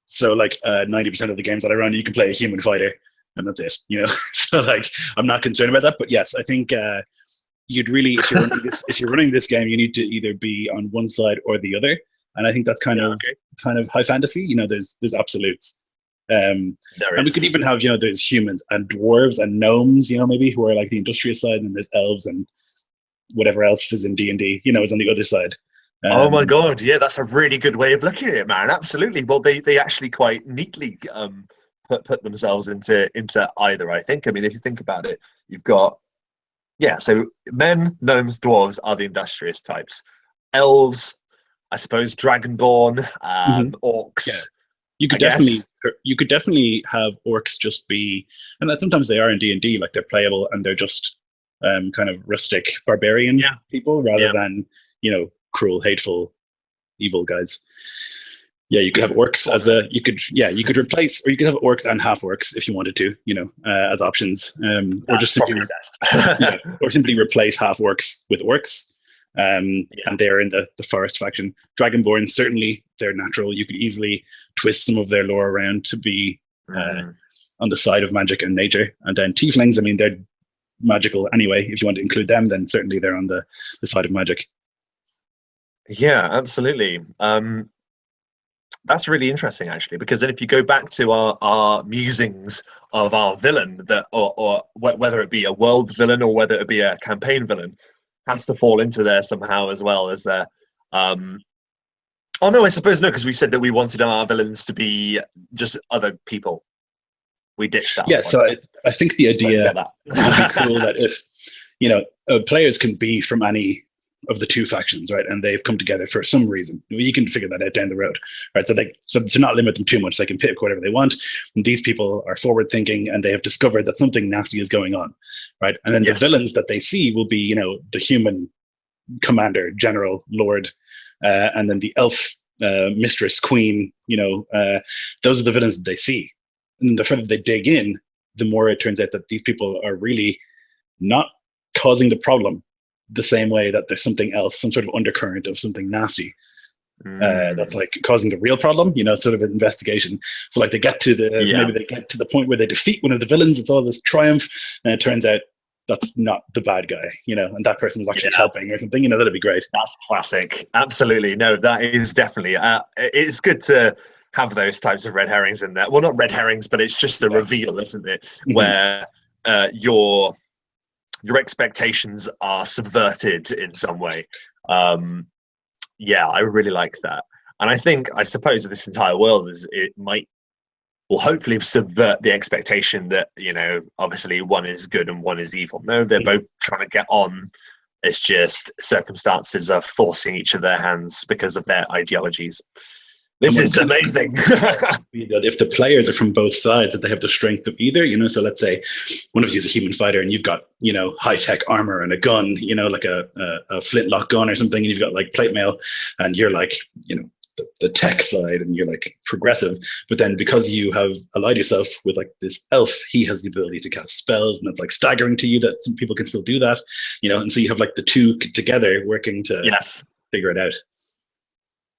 So 90% of the games that I run, you can play a human fighter, and that's it. So I'm not concerned about that. But yes, I think you'd really, if you're running this game, you need to either be on one side or the other. And I think that's kind of high fantasy. There's absolutes. And we could even have, there's humans and dwarves and gnomes, maybe, who are like the industrious side, and there's elves and whatever else is in D&D, is on the other side. Oh my God, yeah, that's a really good way of looking at it, man. Absolutely. Well, they actually quite neatly put themselves into either, I think. I mean, if you think about it, you've got so men, gnomes, dwarves are the industrious types. Elves, I suppose, dragonborn, orcs. Yeah. You could definitely have orcs just be, and that sometimes they are in D&D, they're playable and they're just kind of rustic barbarian people rather than cruel, hateful, evil guys. Yeah, you could have orcs you could replace, or you could have orcs and half orcs if you wanted to, as options, or just simply, or simply replace half orcs with orcs. and they're in the forest faction. Dragonborn, certainly they're natural. You could easily twist some of their lore around to be on the side of magic and nature. And then tieflings, I mean, they're magical anyway. If you want to include them, then certainly they're on the side of magic. Yeah, absolutely. That's really interesting, actually, because then if you go back to our musings of our villain, or whether it be a world villain or whether it be a campaign villain, has to fall into there somehow as well as there. Oh no, I suppose no, because we said that we wanted our villains to be just other people. We ditched that. Yeah, so I think the idea would be cool that if, you know, players can be from any of the two factions, right, and they've come together for some reason. You can figure that out down the road, right? So to not limit them too much, they can pick whatever they want. And these people are forward thinking, and they have discovered that something nasty is going on, right? And then the villains that they see will be, you know, the human commander, general, lord, and then the elf mistress, queen. You know, those are the villains that they see. And the further they dig in, the more it turns out that these people are really not causing the problem the same way that there's something else, some sort of undercurrent of something nasty that's like causing the real problem, you know, sort of an investigation. So like they get to maybe they get to the point where they defeat one of the villains. It's all this triumph, and it turns out that's not the bad guy, you know, and that person was actually helping or something, you know. That'd be great. That's classic. Absolutely. No, that is definitely it's good to have those types of red herrings in there. Well, not red herrings, but it's just the reveal, isn't it? Where your expectations are subverted in some way. I really like that. And I suppose this entire world will hopefully subvert the expectation that, you know, obviously one is good and one is evil. No, they're both trying to get on. It's just circumstances are forcing each of their hands because of their ideologies. This is amazing. If the players are from both sides, that they have the strength of either, you know. So let's say one of you is a human fighter and you've got, you know, high-tech armor and a gun, you know, like a flintlock gun or something, and you've got like plate mail, and you're like, you know, the tech side, and you're like progressive. But then because you have allied yourself with like this elf, he has the ability to cast spells, and it's like staggering to you that some people can still do that, you know. And so you have like the two together working to figure it out.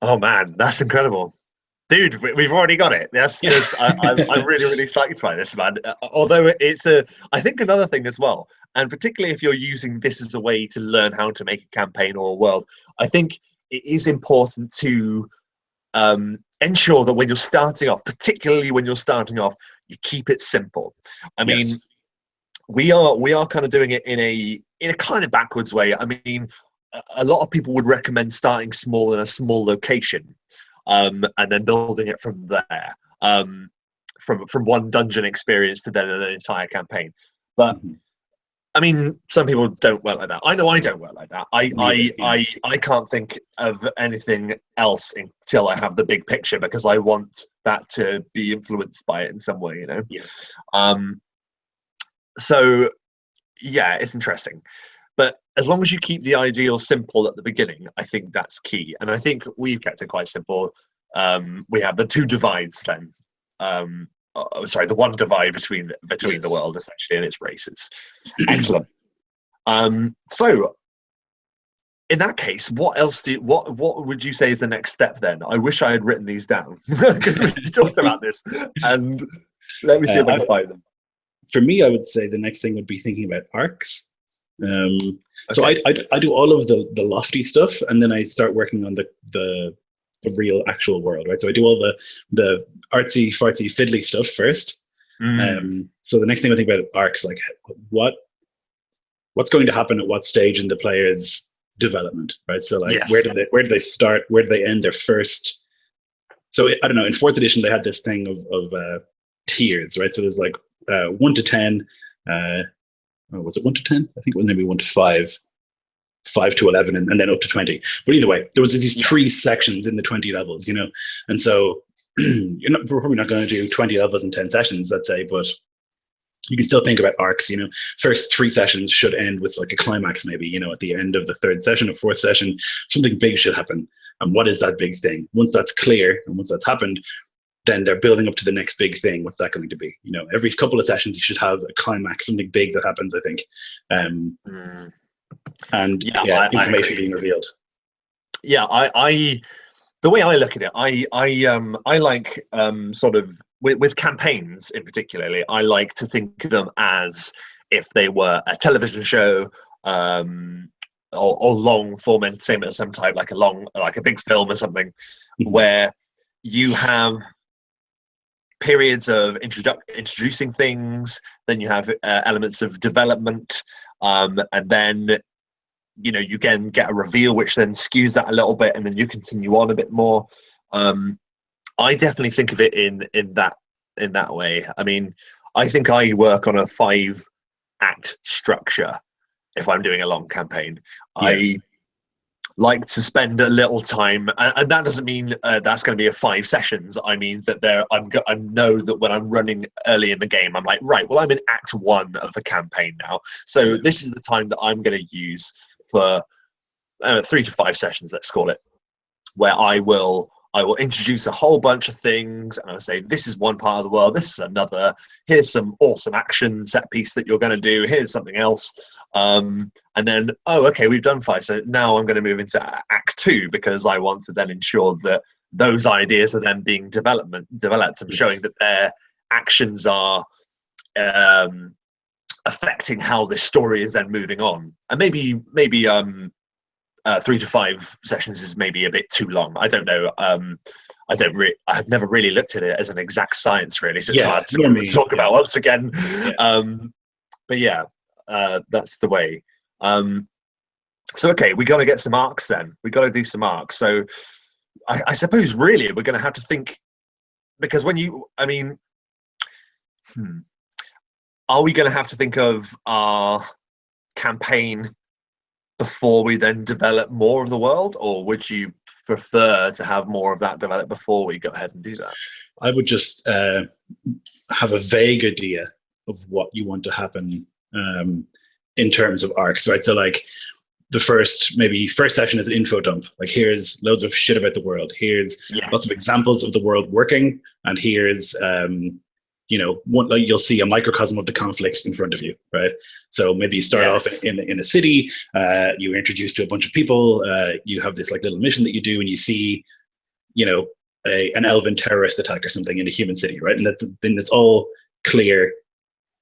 Oh man, that's incredible, dude! We've already got it. I'm really, really excited by this, man. Although I think another thing as well, and particularly if you're using this as a way to learn how to make a campaign or a world, I think it is important to ensure that when you're starting off, particularly when you're starting off, you keep it simple. I mean, we are kind of doing it in a kind of backwards way. I mean, a lot of people would recommend starting small in a small location, and then building it from there, from one dungeon experience to then an entire campaign. But I mean, some people don't work like that. I know I don't work like that. I can't think of anything else until I have the big picture, because I want that to be influenced by it in some way, you know. So yeah, it's interesting. But as long as you keep the ideal simple at the beginning, I think that's key. And I think we've kept it quite simple. We have the two divides then. The one divide between the world, essentially, and its races. Excellent. So in that case, what would you say is the next step then? I wish I had written these down because we talked about this. And let me see if I can find them. For me, I would say the next thing would be thinking about arcs. So I do all of the lofty stuff, and then I start working on the real actual world, right? So I do all the artsy fartsy fiddly stuff first. So the next thing I think about arcs, like what's going to happen at what stage in the player's development, right? So like where do they start? Where do they end their first? So I don't know. In 4th edition, they had this thing of tiers, right? So there's like 1 to 10. Was it 1 to 10? I think it was maybe 1 to 5, 5 to 11, and then up to 20. But either way, there was these 3 sections in the 20 levels, you know. And so we're probably not going to do 20 levels in 10 sessions, let's say, but you can still think about arcs, you know. First 3 sessions should end with like a climax, maybe, you know, at the end of the 3rd session or 4th session, something big should happen. And what is that big thing? Once that's clear and once that's happened, then they're building up to the next big thing. What's that going to be? You know, every couple of sessions you should have a climax, something big that happens, I think. and information being revealed. Yeah, I the way I look at it, I like sort of with campaigns in particularly, I like to think of them as if they were a television show, or long form entertainment of some type, like a big film or something, where you have periods of introducing things, then you have elements of development, and then you can get a reveal which then skews that a little bit, and then you continue on a bit more. I definitely think of it in that way. I mean, I think I work on a 5-act structure if I'm doing a long campaign. I like to spend a little time, and that doesn't mean that's going to be a 5 sessions. I mean that I know that when I'm running early in the game, I'm like, right, well, I'm in Act 1 of the campaign now, so this is the time that I'm going to use for 3 to 5 sessions, let's call it, where I will introduce a whole bunch of things, and I'll say, this is one part of the world, this is another, here's some awesome action set piece that you're going to do, here's something else, and then, oh, okay, we've done 5, so now I'm going to move into Act 2, because I want to then ensure that those ideas are then being developed and showing that their actions are affecting how this story is then moving on. And maybe 3 to 5 sessions is maybe a bit too long. I don't know. I've never really looked at it as an exact science, really, so it's hard to talk about once again. But yeah, that's the way. So okay, we got to get some arcs then. We got to do some arcs. So I suppose really we're going to have to think, because are we going to have to think of our campaign before we then develop more of the world, or would you prefer to have more of that developed before we go ahead and do that? I would just have a vague idea of what you want to happen in terms of arcs, right? So like the first session is an info dump. Like, here's loads of shit about the world. Here's lots of examples of the world working, and here's you'll see a microcosm of the conflict in front of you, right? So maybe you start off in a city, you're introduced to a bunch of people, you have this like little mission that you do, and you see, an elven terrorist attack or something in a human city, right? And then it's all clear,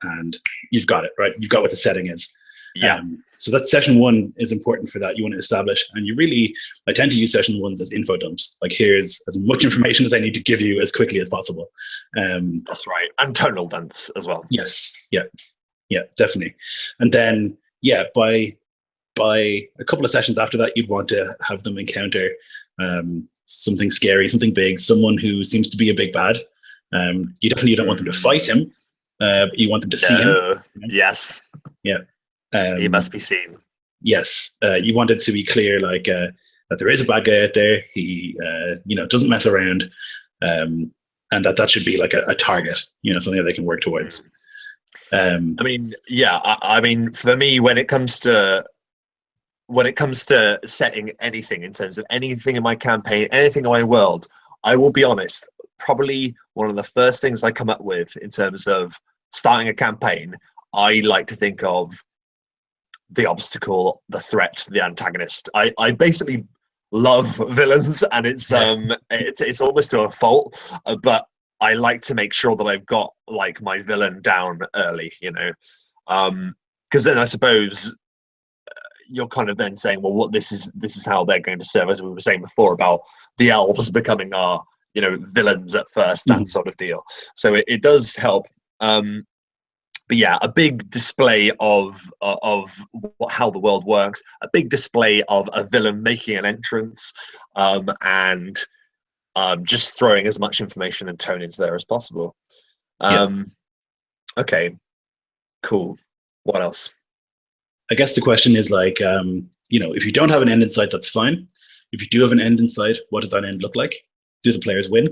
and you've got it, right? You've got what the setting is. So that session 1 is important for that. You want to establish, and I tend to use session 1s as info dumps. Like, here's as much information as I need to give you as quickly as possible. That's right, and tonal vents as well. Yes, yeah, definitely. And then by a couple of sessions after that, you'd want to have them encounter something scary, something big, someone who seems to be a big bad. You definitely don't want them to fight him, but you want them to see him. Yes. Yeah. He must be seen. Yes, you want it to be clear, like that there is a bad guy out there. He, doesn't mess around, and that should be like a target, something that they can work towards. I mean, for me, when it comes to setting anything in terms of anything in my campaign, anything in my world, I will be honest. Probably one of the first things I come up with in terms of starting a campaign, I like to think of the obstacle, the threat, the antagonist. I basically love villains, and it's almost to a fault, but I like to make sure that I've got like my villain down early, because then I suppose you're kind of then saying, well, this is how they're going to serve, as we were saying before about the elves becoming our villains at first, that sort of deal. So it does help. But yeah, a big display of how the world works, a big display of a villain making an entrance, and just throwing as much information and tone into there as possible. Okay, cool. What else? I guess the question is like, if you don't have an end in sight, that's fine. If you do have an end in sight, what does that end look like? Do the players win?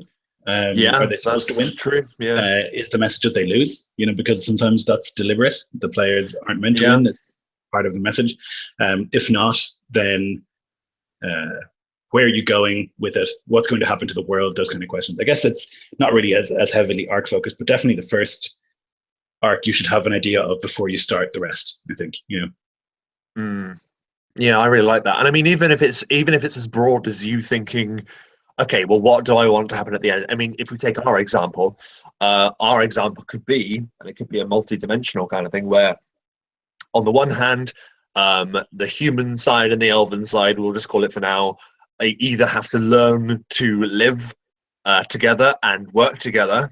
Are they supposed to win? True. Yeah. Is the message that they lose? Because sometimes that's deliberate. The players aren't meant to win. That's part of the message. If not, then where are you going with it? What's going to happen to the world? Those kind of questions. I guess it's not really as heavily arc focused, but definitely the first arc you should have an idea of before you start the rest, I think. Yeah, I really like that. And I mean, even if it's as broad as you thinking, okay, well, what do I want to happen at the end? I mean, if we take our example could be, and it could be a multi-dimensional kind of thing, where on the one hand, the human side and the elven side, we'll just call it for now, they either have to learn to live together and work together,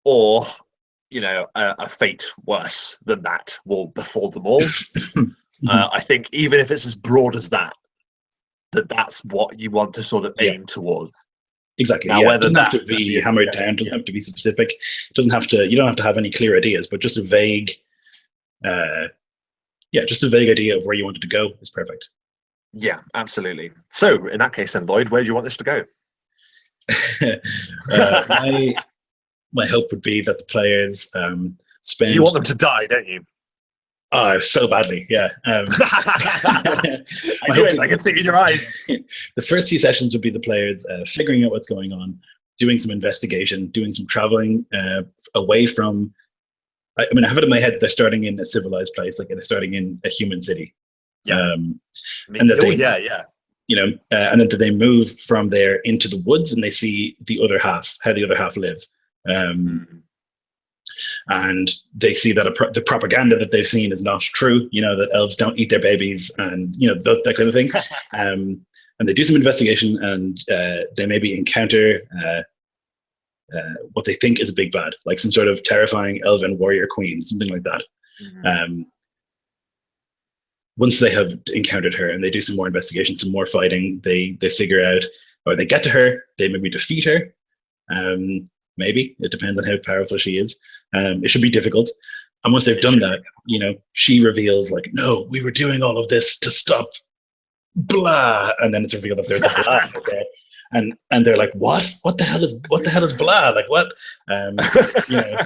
or a fate worse than that will befall them all. Mhm. I think even if it's as broad as that, that's what you want to sort of Yeah, aim towards. exactly. Now, Yeah, it whether doesn't have that to just be be a hammered yes, down. Doesn't yeah, have to be specific. Doesn't have to. You don't have to have any clear ideas, but just a vague. Uh, yeah, just a vague idea of where you wanted to go is perfect. yeah, absolutely. So, in that case, then Lloyd, where do you want this to go? My hope would be that the players You spend want them to die, don't you? so badly. Yeah. I My knew hope it. is I could see it in your eyes. the first few sessions would be the players figuring out what's going on, doing some investigation, doing some traveling away from. I mean, I have it in my head that they're starting in a civilized place, like they're starting in a human city, Yeah. um, I mean, and that oh, they, yeah, yeah. and then they move from there into the woods and they see the other half, how the other half live. Um, Mm. and they see that the propaganda that they've seen is not true. That elves don't eat their babies, and that kind of thing. And they do some investigation, and they maybe encounter what they think is a big bad, like some sort of terrifying elven warrior queen, something like that. Mhm. Um, Once they have encountered her and they do some more investigation, some more fighting, they figure out, or they get to her, they maybe defeat her. Um, Maybe it depends on how powerful she is. It should be difficult. And once they've It done should be. that, she reveals like, "No, we were doing all of this to stop blah," and then it's revealed that there's a blah. Okay, and they're like, "What the hell is blah? Like what?" Um, you know,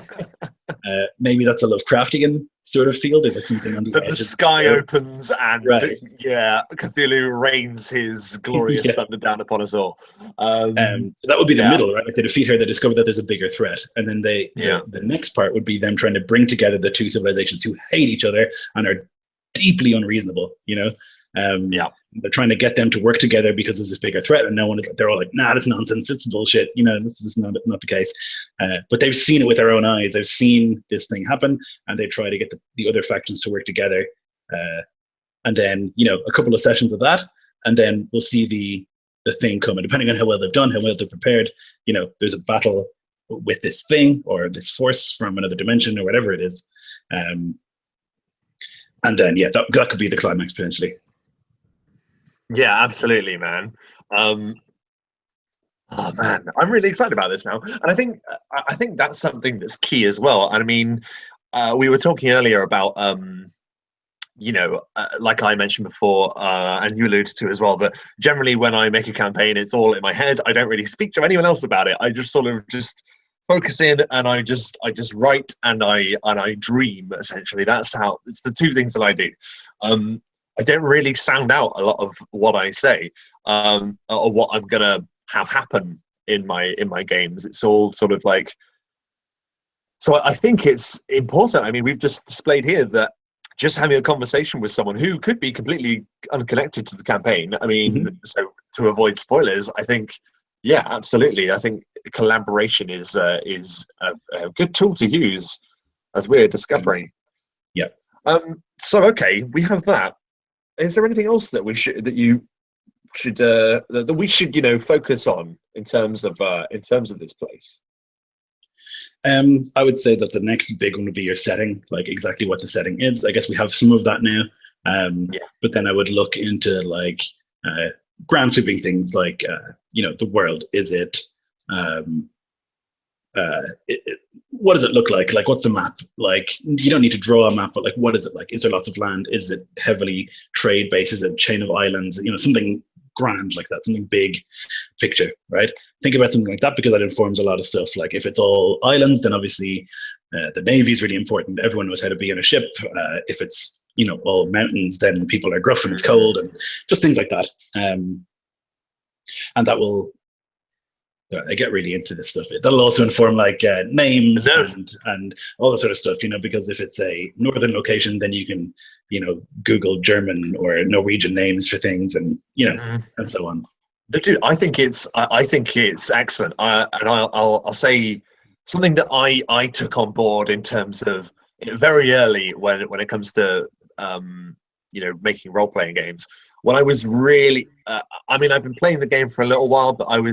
Maybe that's a Lovecraftian sort of feel. There's like something on the That the edge of the sky veil, opens and right? yeah, Cthulhu rains his glorious Yeah. thunder down upon us all. So that would be the Yeah, middle, right? Like they defeat her, they discover that there's a bigger threat, and then yeah. the next part would be them trying to bring together the two civilizations who hate each other and are deeply unreasonable. Yeah. They're trying to get them to work together because there's this bigger threat, and no one is. They're all like, "Nah, that's nonsense. It's bullshit." This is not the case. But they've seen it with their own eyes. They've seen this thing happen, and they try to get the other factions to work together. And then a couple of sessions of that, and then we'll see the thing coming. Depending on how well they've done, how well they're prepared, there's a battle with this thing or this force from another dimension or whatever it is. And then that could be the climax potentially. Yeah, absolutely, man. Um, oh man, I'm really excited about this now, and I think that's something that's key as well. And I mean, we were talking earlier about like I mentioned before, and you alluded to as well, that generally when I make a campaign, it's all in my head. I don't really speak to anyone else about it. I just sort of just focus in and I just write and I dream essentially. That's how it's the two things that I do. I don't really sound out a lot of what I say, or what I'm gonna have happen in my games. It's all sort of like, so I think it's important. I mean, we've just displayed here that just having a conversation with someone who could be completely unconnected to the campaign. I mean, Mm-hmm. so to avoid spoilers, I think, yeah, absolutely. I think collaboration is a good tool to use, as we're discovering. Yeah. So okay, we have that. Is there anything else that you should that we should focus on in terms of this place? I would say that the next big one would be your setting, like exactly what the setting is. I guess we have some of that now. Yeah. But then I would look into like grand sweeping things like, the world. Is it, um, what does it look like? Like, what's the map? Like, you don't need to draw a map, but like, what is it like? Is there lots of land? Is it heavily trade based? Is it a chain of islands? Something grand like that, something big picture, right? Think about something like that because that informs a lot of stuff. Like if it's all islands, then obviously the navy is really important. Everyone knows how to be on a ship. If it's all mountains, then people are gruff and it's cold, and just things like that. And that will I get really into this stuff. That'll also inform like names No. and all that sort of stuff, you know, because if it's a northern location, then you can, you know, Google German or Norwegian names for things, and you know, and so on. But dude, I think it's excellent. And I'll say something that I took on board in terms of very early when it comes to you know, making role playing games. When I was really, I mean, I've been playing the game for a little while, but I've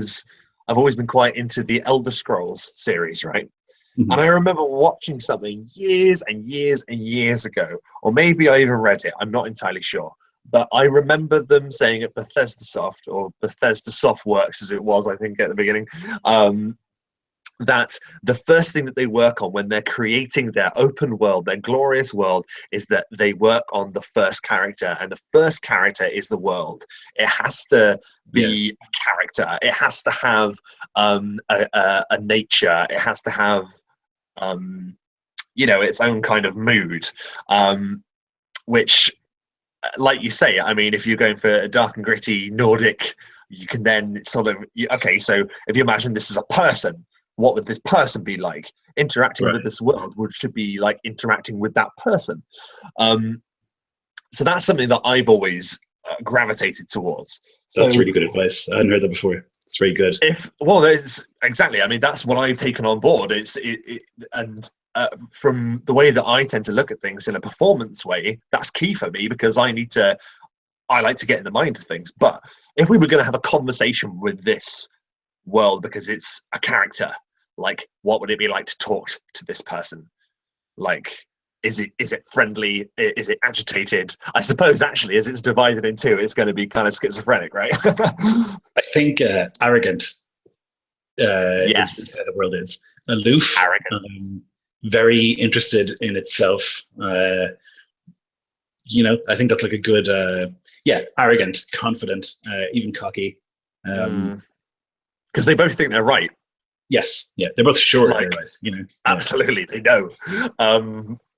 always been quite into the Elder Scrolls series, right? Mhm. And I remember watching something years and years and years ago, or maybe I even read it. I'm not entirely sure. But I remember them saying at Bethesda Soft, or Bethesda Softworks as it was, I think, at the beginning, that the first thing that they work on when they're creating their open world, their glorious world, is that they work on the first character, and the first character is the world. It has to be a character. It has to have a nature. It has to have you know, its own kind of mood, which, like you say, I mean, if you're going for a dark and gritty Nordic, you can then sort of, okay, so if you imagine this is a person, what would this person be like? Interacting with this world should be like interacting with that person. So that's something that I've always gravitated towards. That's really good advice. I hadn't heard that before. It's very good. Well, it's exactly. I mean, that's what I've taken on board. And from the way that I tend to look at things in a performance way, that's key for me, because I like to get in the mind of things. But if we were going to have a conversation with this world, because it's a character, like, what would it be like to talk to this person? Like, is it friendly? Is it agitated? I suppose actually, as it's divided in two, it's going to be kind of schizophrenic, right? I think arrogant yes. is how the world is. Aloof, arrogant, very interested in itself. You know, I think that's like a good, arrogant, confident, even cocky. Because they both think they're right. Yes, yeah, they're both sure they're right. You know, absolutely, they know.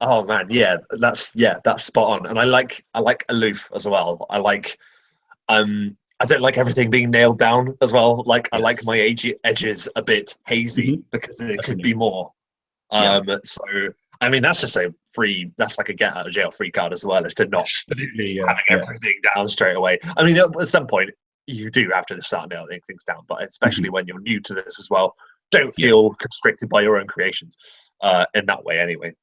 Oh man, that's spot on. And I like aloof as well. I like, I don't like everything being nailed down as well. Like, I like my edges a bit hazy, because it could be more. So I mean, that's just that's like a get out of jail free card as well, is to not having everything down straight away. I mean, at some point you do have to start nailing things down, but especially when you're new to this as well, don't feel constricted by your own creations in that way anyway.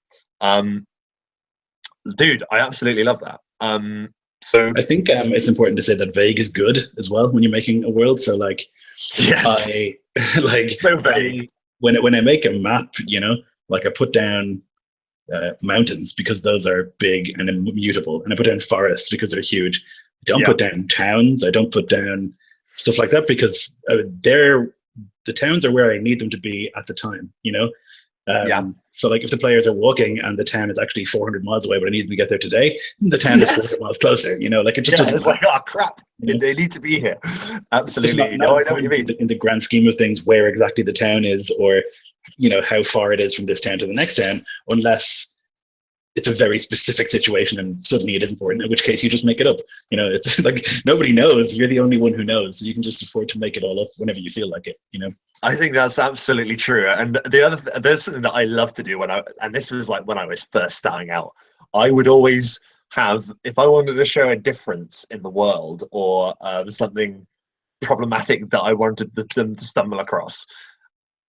Dude, I absolutely love that. So I think it's important to say that vague is good as well when you're making a world. So like, yes, I like so vague. When I make a map, you know, like I put down mountains because those are big and immutable, and I put down forests because they're huge. I don't put down towns. I don't put down stuff like that, because the towns are where I need them to be at the time, you know? So like, if the players are walking and the town is actually 400 miles away, but I need them to get there today, the town is 400 miles closer, you know? Like, it just doesn't. It's like, oh crap, they need to be here. Absolutely. No, I know what you mean. In the grand scheme of things, where exactly the town is, or, you know, how far it is from this town to the next town, unless it's a very specific situation and suddenly it is important, in which case you just make it up. You know, it's like, nobody knows. You're the only one who knows. So you can just afford to make it all up whenever you feel like it, you know? I think that's absolutely true. And there's something that I love to do and this was like when I was first starting out, I would always have, if I wanted to show a difference in the world, or something problematic that I wanted them to stumble across,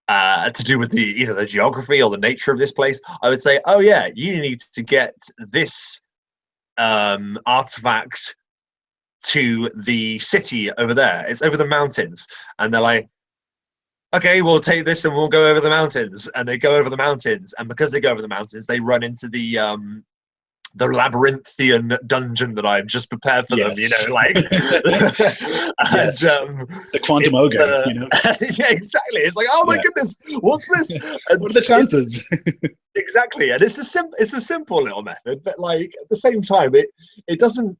to do with either the geography or the nature of this place, I would say, oh yeah, you need to get this artifact to the city over there. It's over the mountains. And they're like, okay, we'll take this and we'll go over the mountains. And they go over the mountains. And because they go over the mountains, they run into the labyrinthian dungeon that I've just prepared for them, you know, like and, the quantum ogre, you know? Yeah, exactly. It's like, oh my goodness, what's this? And what are the chances? Exactly. And it's a simple little method, but like at the same time, it doesn't.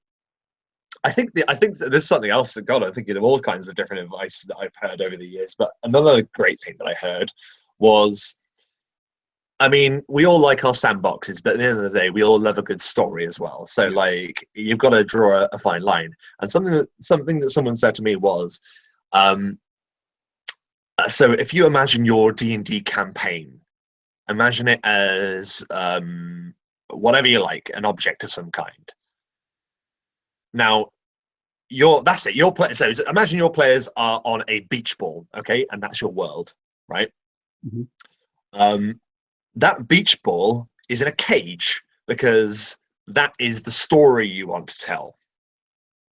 I think that there's something else that, God, I'm thinking of all kinds of different advice that I've heard over the years. But another great thing that I heard was, I mean, we all like our sandboxes, but at the end of the day, we all love a good story as well. So, like, you've got to draw a fine line. And something that someone said to me was, So if you imagine your D&D campaign, imagine it as whatever you like, an object of some kind. Now, that's it. So imagine your players are on a beach ball, okay, and that's your world, right? Mm-hmm. That beach ball is in a cage because that is the story you want to tell.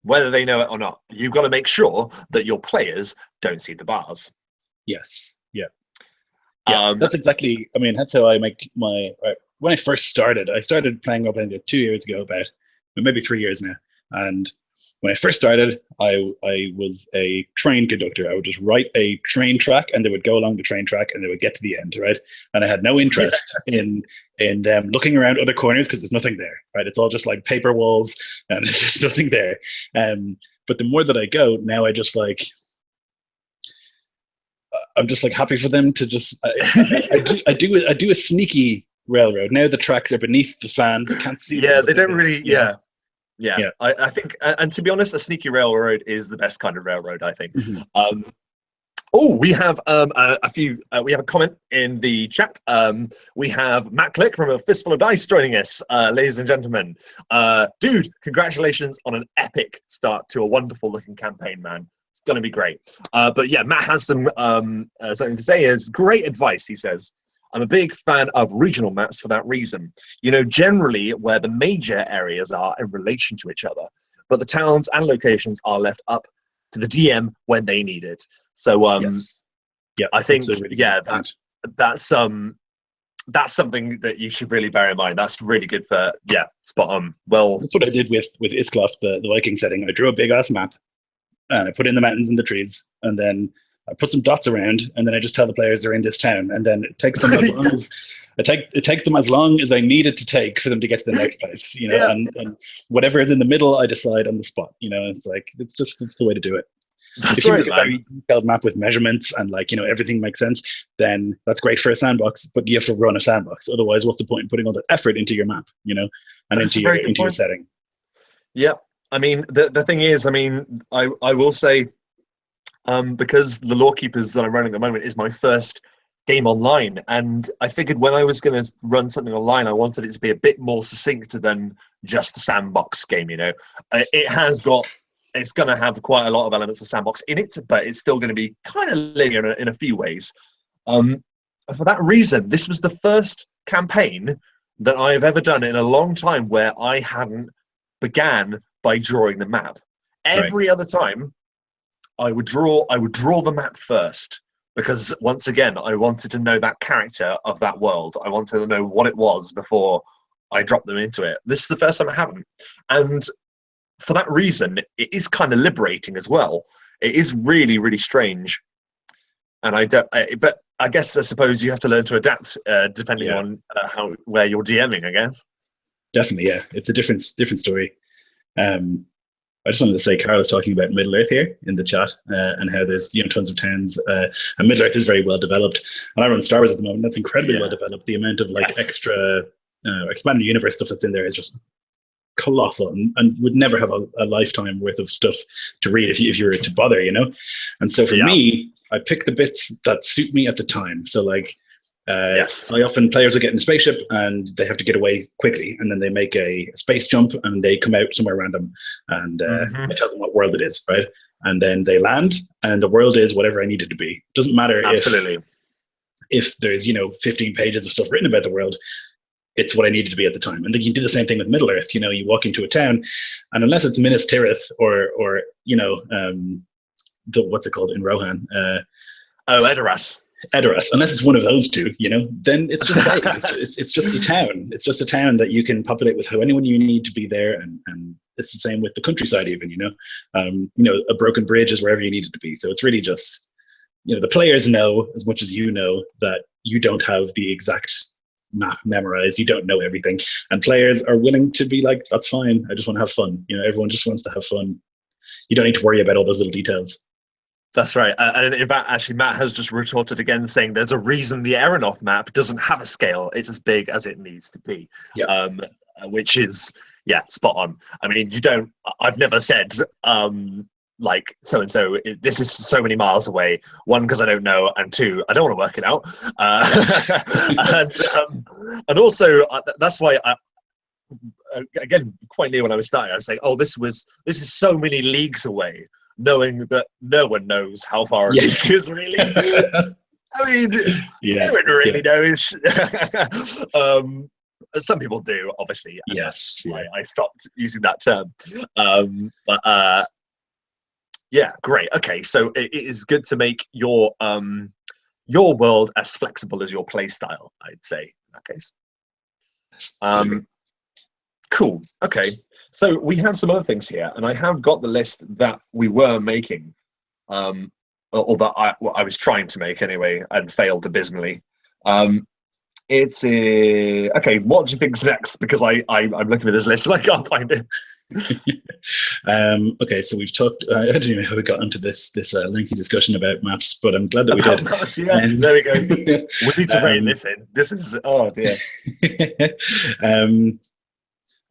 Whether they know it or not, you've got to make sure that your players don't see the bars. Yes. Yeah. Yeah. That's exactly. I mean, that's how I make my. When I first started, I started playing up 2 years ago, about maybe 3 years now. And when I first started, I was a train conductor. I would just write a train track, and they would go along the train track, and they would get to the end, right? And I had no interest in them looking around other corners because there's nothing there, right? It's all just like paper walls, and there's just nothing there. But the more that I go now, I'm just like happy for them to just. I do a sneaky railroad. Now the tracks are beneath the sand. They can't see. Yeah, they don't really. Yeah. I think, and to be honest, a sneaky railroad is the best kind of railroad, I think. Mm-hmm. We have a few. We have a comment in the chat. We have Matt Click from A Fistful of Dice joining us, ladies and gentlemen. Dude, congratulations on an epic start to a wonderful-looking campaign, man. It's going to be great. But yeah, Matt has some something to say. Is great advice, he says. I'm a big fan of regional maps for that reason. You know, generally where the major areas are in relation to each other, but the towns and locations are left up to the DM when they need it. So, Yes. Yeah, I think, really that's something that you should really bear in mind. That's really good for, spot on. Well, that's what I did with Isklaf, the Viking setting. I drew a big ass map, and I put in the mountains and the trees, and then I put some dots around, and then I just tell the players they're in this town, and then it takes them as long as it takes them as long as I need it to take for them to get to the next place, you know. Yeah. And whatever is in the middle, I decide on the spot. You know, it's like it's the way to do it. That's if you right, make a very detailed map with measurements and everything makes sense, then that's great for a sandbox. But you have to run a sandbox. Otherwise, what's the point in putting all that effort into your map, you know, and that's into your setting? Yeah, I mean the thing is, I mean, I will say. Because the Lawkeepers that I'm running at the moment is my first game online, and I figured when I was going to run something online, I wanted it to be a bit more succinct than just a sandbox game. You know, it's going to have quite a lot of elements of sandbox in it, but it's still going to be kind of linear in a few ways. For that reason, this was the first campaign that I've ever done in a long time where I hadn't began by drawing the map. Every other time, I would draw the map first, because once again, I wanted to know that character of that world. I wanted to know what it was before I dropped them into it. This is the first time I haven't. And for that reason, it is kind of liberating as well. It is really, really strange. And but I suppose you have to learn to adapt depending on where you're DMing, I guess. Definitely, yeah. It's a different story. I just wanted to say, Carl is talking about Middle Earth here in the chat, and how there's tons of towns, and Middle Earth is very well developed. And I run Star Wars at the moment. That's incredibly well developed. The amount of extra expanded universe stuff that's in there is just colossal, and would never have a lifetime worth of stuff to read if you were to bother, you know. And so for me, I pick the bits that suit me at the time. So I often players will get in a spaceship and they have to get away quickly, and then they make a space jump and they come out somewhere random, and I tell them what world it is, right? And then they land, and the world is whatever I need it to be. Doesn't matter if there's 15 pages of stuff written about the world. It's what I needed to be at the time. And then you do the same thing with Middle Earth. You walk into a town, and unless it's Minas Tirith or what's it called in Rohan? Edoras. Unless it's one of those two, then it's just it's just a town. It's just a town that you can populate with anyone you need to be there, and it's the same with the countryside even. A broken bridge is wherever you need it to be. So it's really just the players know as much as you know that you don't have the exact map memorized. You don't know everything, and players are willing to be like, that's fine. I just want to have fun. Everyone just wants to have fun. You don't need to worry about all those little details. That's right. And in fact, actually, Matt has just retorted again, saying there's a reason the Aeronoth map doesn't have a scale. It's as big as it needs to be, which is, spot on. I mean, I've never said like so and so. This is so many miles away. One, because I don't know, and two, I don't want to work it out. And also that's why again, quite near when I was starting, I was saying, oh, this is so many leagues away, knowing that no one knows how far a league is really. I mean, no one really knows. Some people do, obviously. And yes. I stopped using that term. Yeah, great. Okay, so it is good to make your world as flexible as your play style, I'd say, in that case. Cool. Okay. So we have some other things here, and I have got the list that we were making, or that I was trying to make anyway, and failed abysmally. It's okay. What do you think's next? Because I'm looking at this list and I can't find it. Okay, so we've talked. I don't know how we got into this lengthy discussion about maps, but I'm glad that we did. Maps, yeah. There we go. We need to rein this in. This is dear.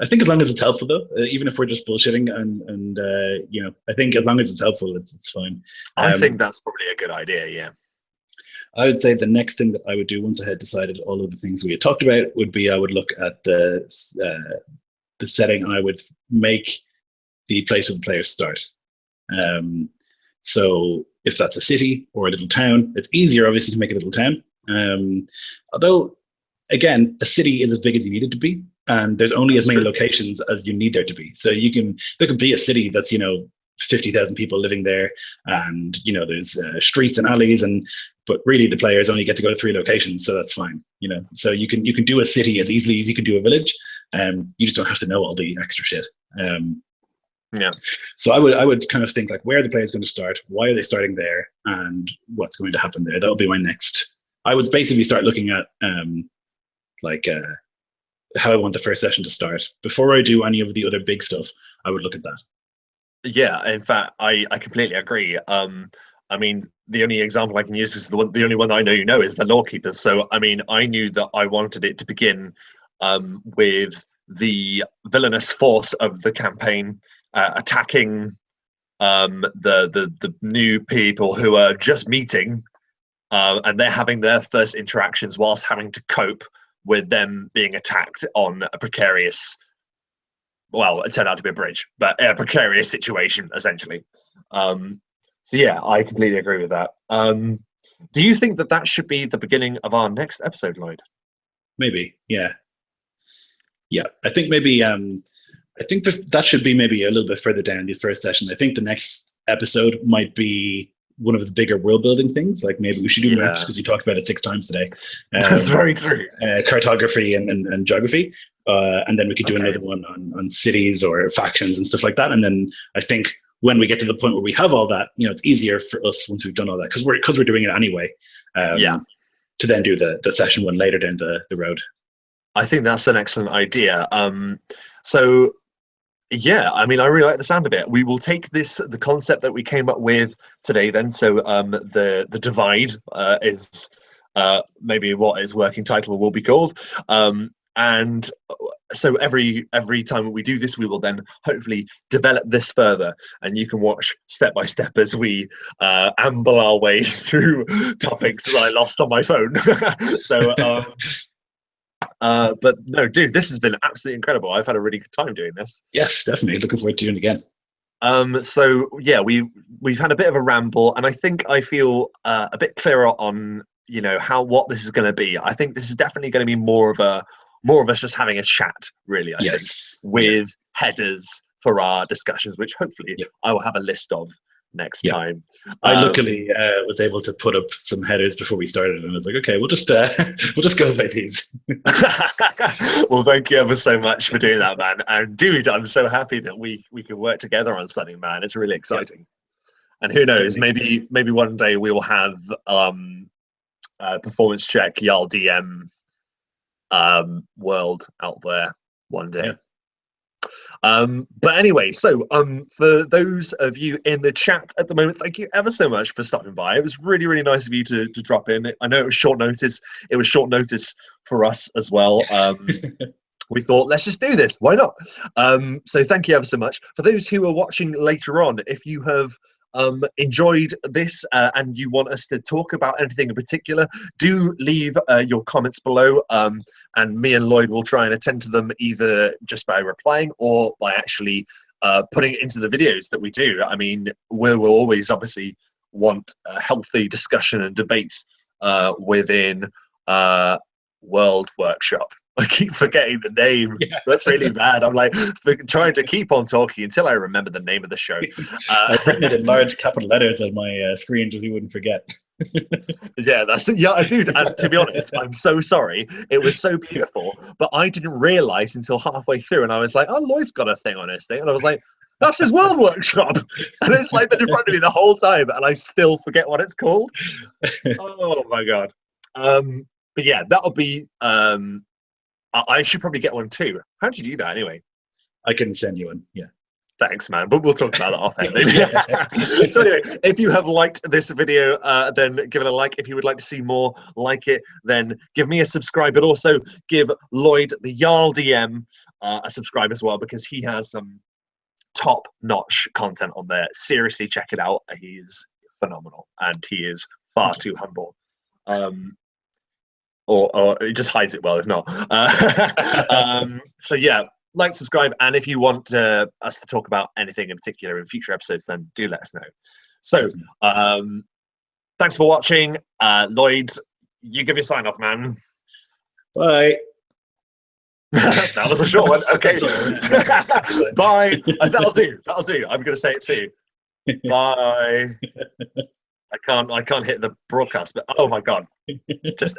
I think as long as it's helpful, though, even if we're just bullshitting, and I think as long as it's helpful, it's fine. I think that's probably a good idea. Yeah. I would say the next thing that I would do once I had decided all of the things we had talked about would be I would look at the setting, and I would make the place where the players start. So if that's a city or a little town, it's easier, obviously, to make a little town. Although, again, a city is as big as you need it to be, and there's only as many locations as you need there to be. So there can be a city that's 50,000 people living there, and there's streets and alleys, but really the players only get to go to 3 locations, so that's fine. So you can do a city as easily as you can do a village. You just don't have to know all the extra shit. Yeah. So I would kind of think like, where are the players going to start? Why are they starting there? And what's going to happen there? That would be my next. I would basically start looking at how I want the first session to start. Before I do any of the other big stuff, I would look at that. Yeah, in fact, I completely agree. I mean, the only example I can use is the only one I know is the Lawkeepers. So, I mean, I knew that I wanted it to begin with the villainous force of the campaign attacking the new people who are just meeting, and they're having their first interactions whilst having to cope with them being attacked on a precarious, well, it turned out to be a bridge, but a precarious situation, essentially. So yeah, I completely agree with that. Do you think that should be the beginning of our next episode, Lloyd? Maybe, yeah. I think maybe that should be maybe a little bit further down the first session. I think the next episode might be one of the bigger world building things. Like maybe we should do maps, because you talked about it 6 times today. That's very true. Cartography and geography, and then we could do another one on cities or factions and stuff like that. And then I think when we get to the point where we have all that, it's easier for us once we've done all that, because we're doing it anyway. To then do the session one later down the road. I think that's an excellent idea. So yeah, I mean, I really like the sound of it. We will take the concept that we came up with today then. So the divide is maybe what its working title will be called. And so every time we do this, we will then hopefully develop this further, and you can watch step by step as we amble our way through topics that I lost on my phone. So but no, dude, this has been absolutely incredible. I've had a really good time doing this. Yes, definitely. Looking forward to doing it again. So yeah, we've had a bit of a ramble, and I feel a bit clearer on what this is going to be. I think this is definitely going to be more of us just having a chat, really. I think with headers for our discussions, which hopefully I will have a list of next time. I luckily was able to put up some headers before we started, and I was like, okay, we'll just go by these. Well, thank you ever so much for doing that, man. And dude, I'm so happy that we can work together on something, man. It's really exciting. And who knows, maybe one day we will have performance check JarlDM world out there one day. But anyway, so for those of you in the chat at the moment, thank you ever so much for stopping by. It was really, really nice of you to drop in. I know it was short notice. It was short notice for us as well. we thought, let's just do this. Why not? So thank you ever so much. For those who are watching later on, if you have enjoyed this and you want us to talk about anything in particular, do leave your comments below, and me and Lloyd will try and attend to them either just by replying or by actually putting it into the videos that we do. I mean, we'll always obviously want a healthy discussion and debate within World Workshop. I keep forgetting the name. Yeah. That's really bad. I'm like trying to keep on talking until I remember the name of the show. I've written it in large capital letters on my screen just so you wouldn't forget. Yeah, that's it. Yeah, dude. And to be honest, I'm so sorry. It was so beautiful, but I didn't realize until halfway through, and I was like, "Oh, Lloyd's got a thing on his thing," and I was like, "That's his World Workshop," and it's like been in front of me the whole time, and I still forget what it's called. Oh my god. But yeah, that'll be. I should probably get one too. How do you do that anyway? I can send you one. Yeah. Thanks, man. But we'll talk about that off air, maybe. So anyway, if you have liked this video, then give it a like. If you would like to see more like it, then give me a subscribe. But also give Lloyd, the JarlDM, a subscribe as well, because he has some top-notch content on there. Seriously, check it out. He's phenomenal, and he is far too humble. Or it just hides it well if not. So yeah, like, subscribe, and if you want us to talk about anything in particular in future episodes, then do let us know. So thanks for watching. Lloyd, you give your sign off, man. Bye. That was a short one. Okay. Bye. That'll do. I'm gonna say it too. Bye. I can't hit the broadcast, but oh my god, just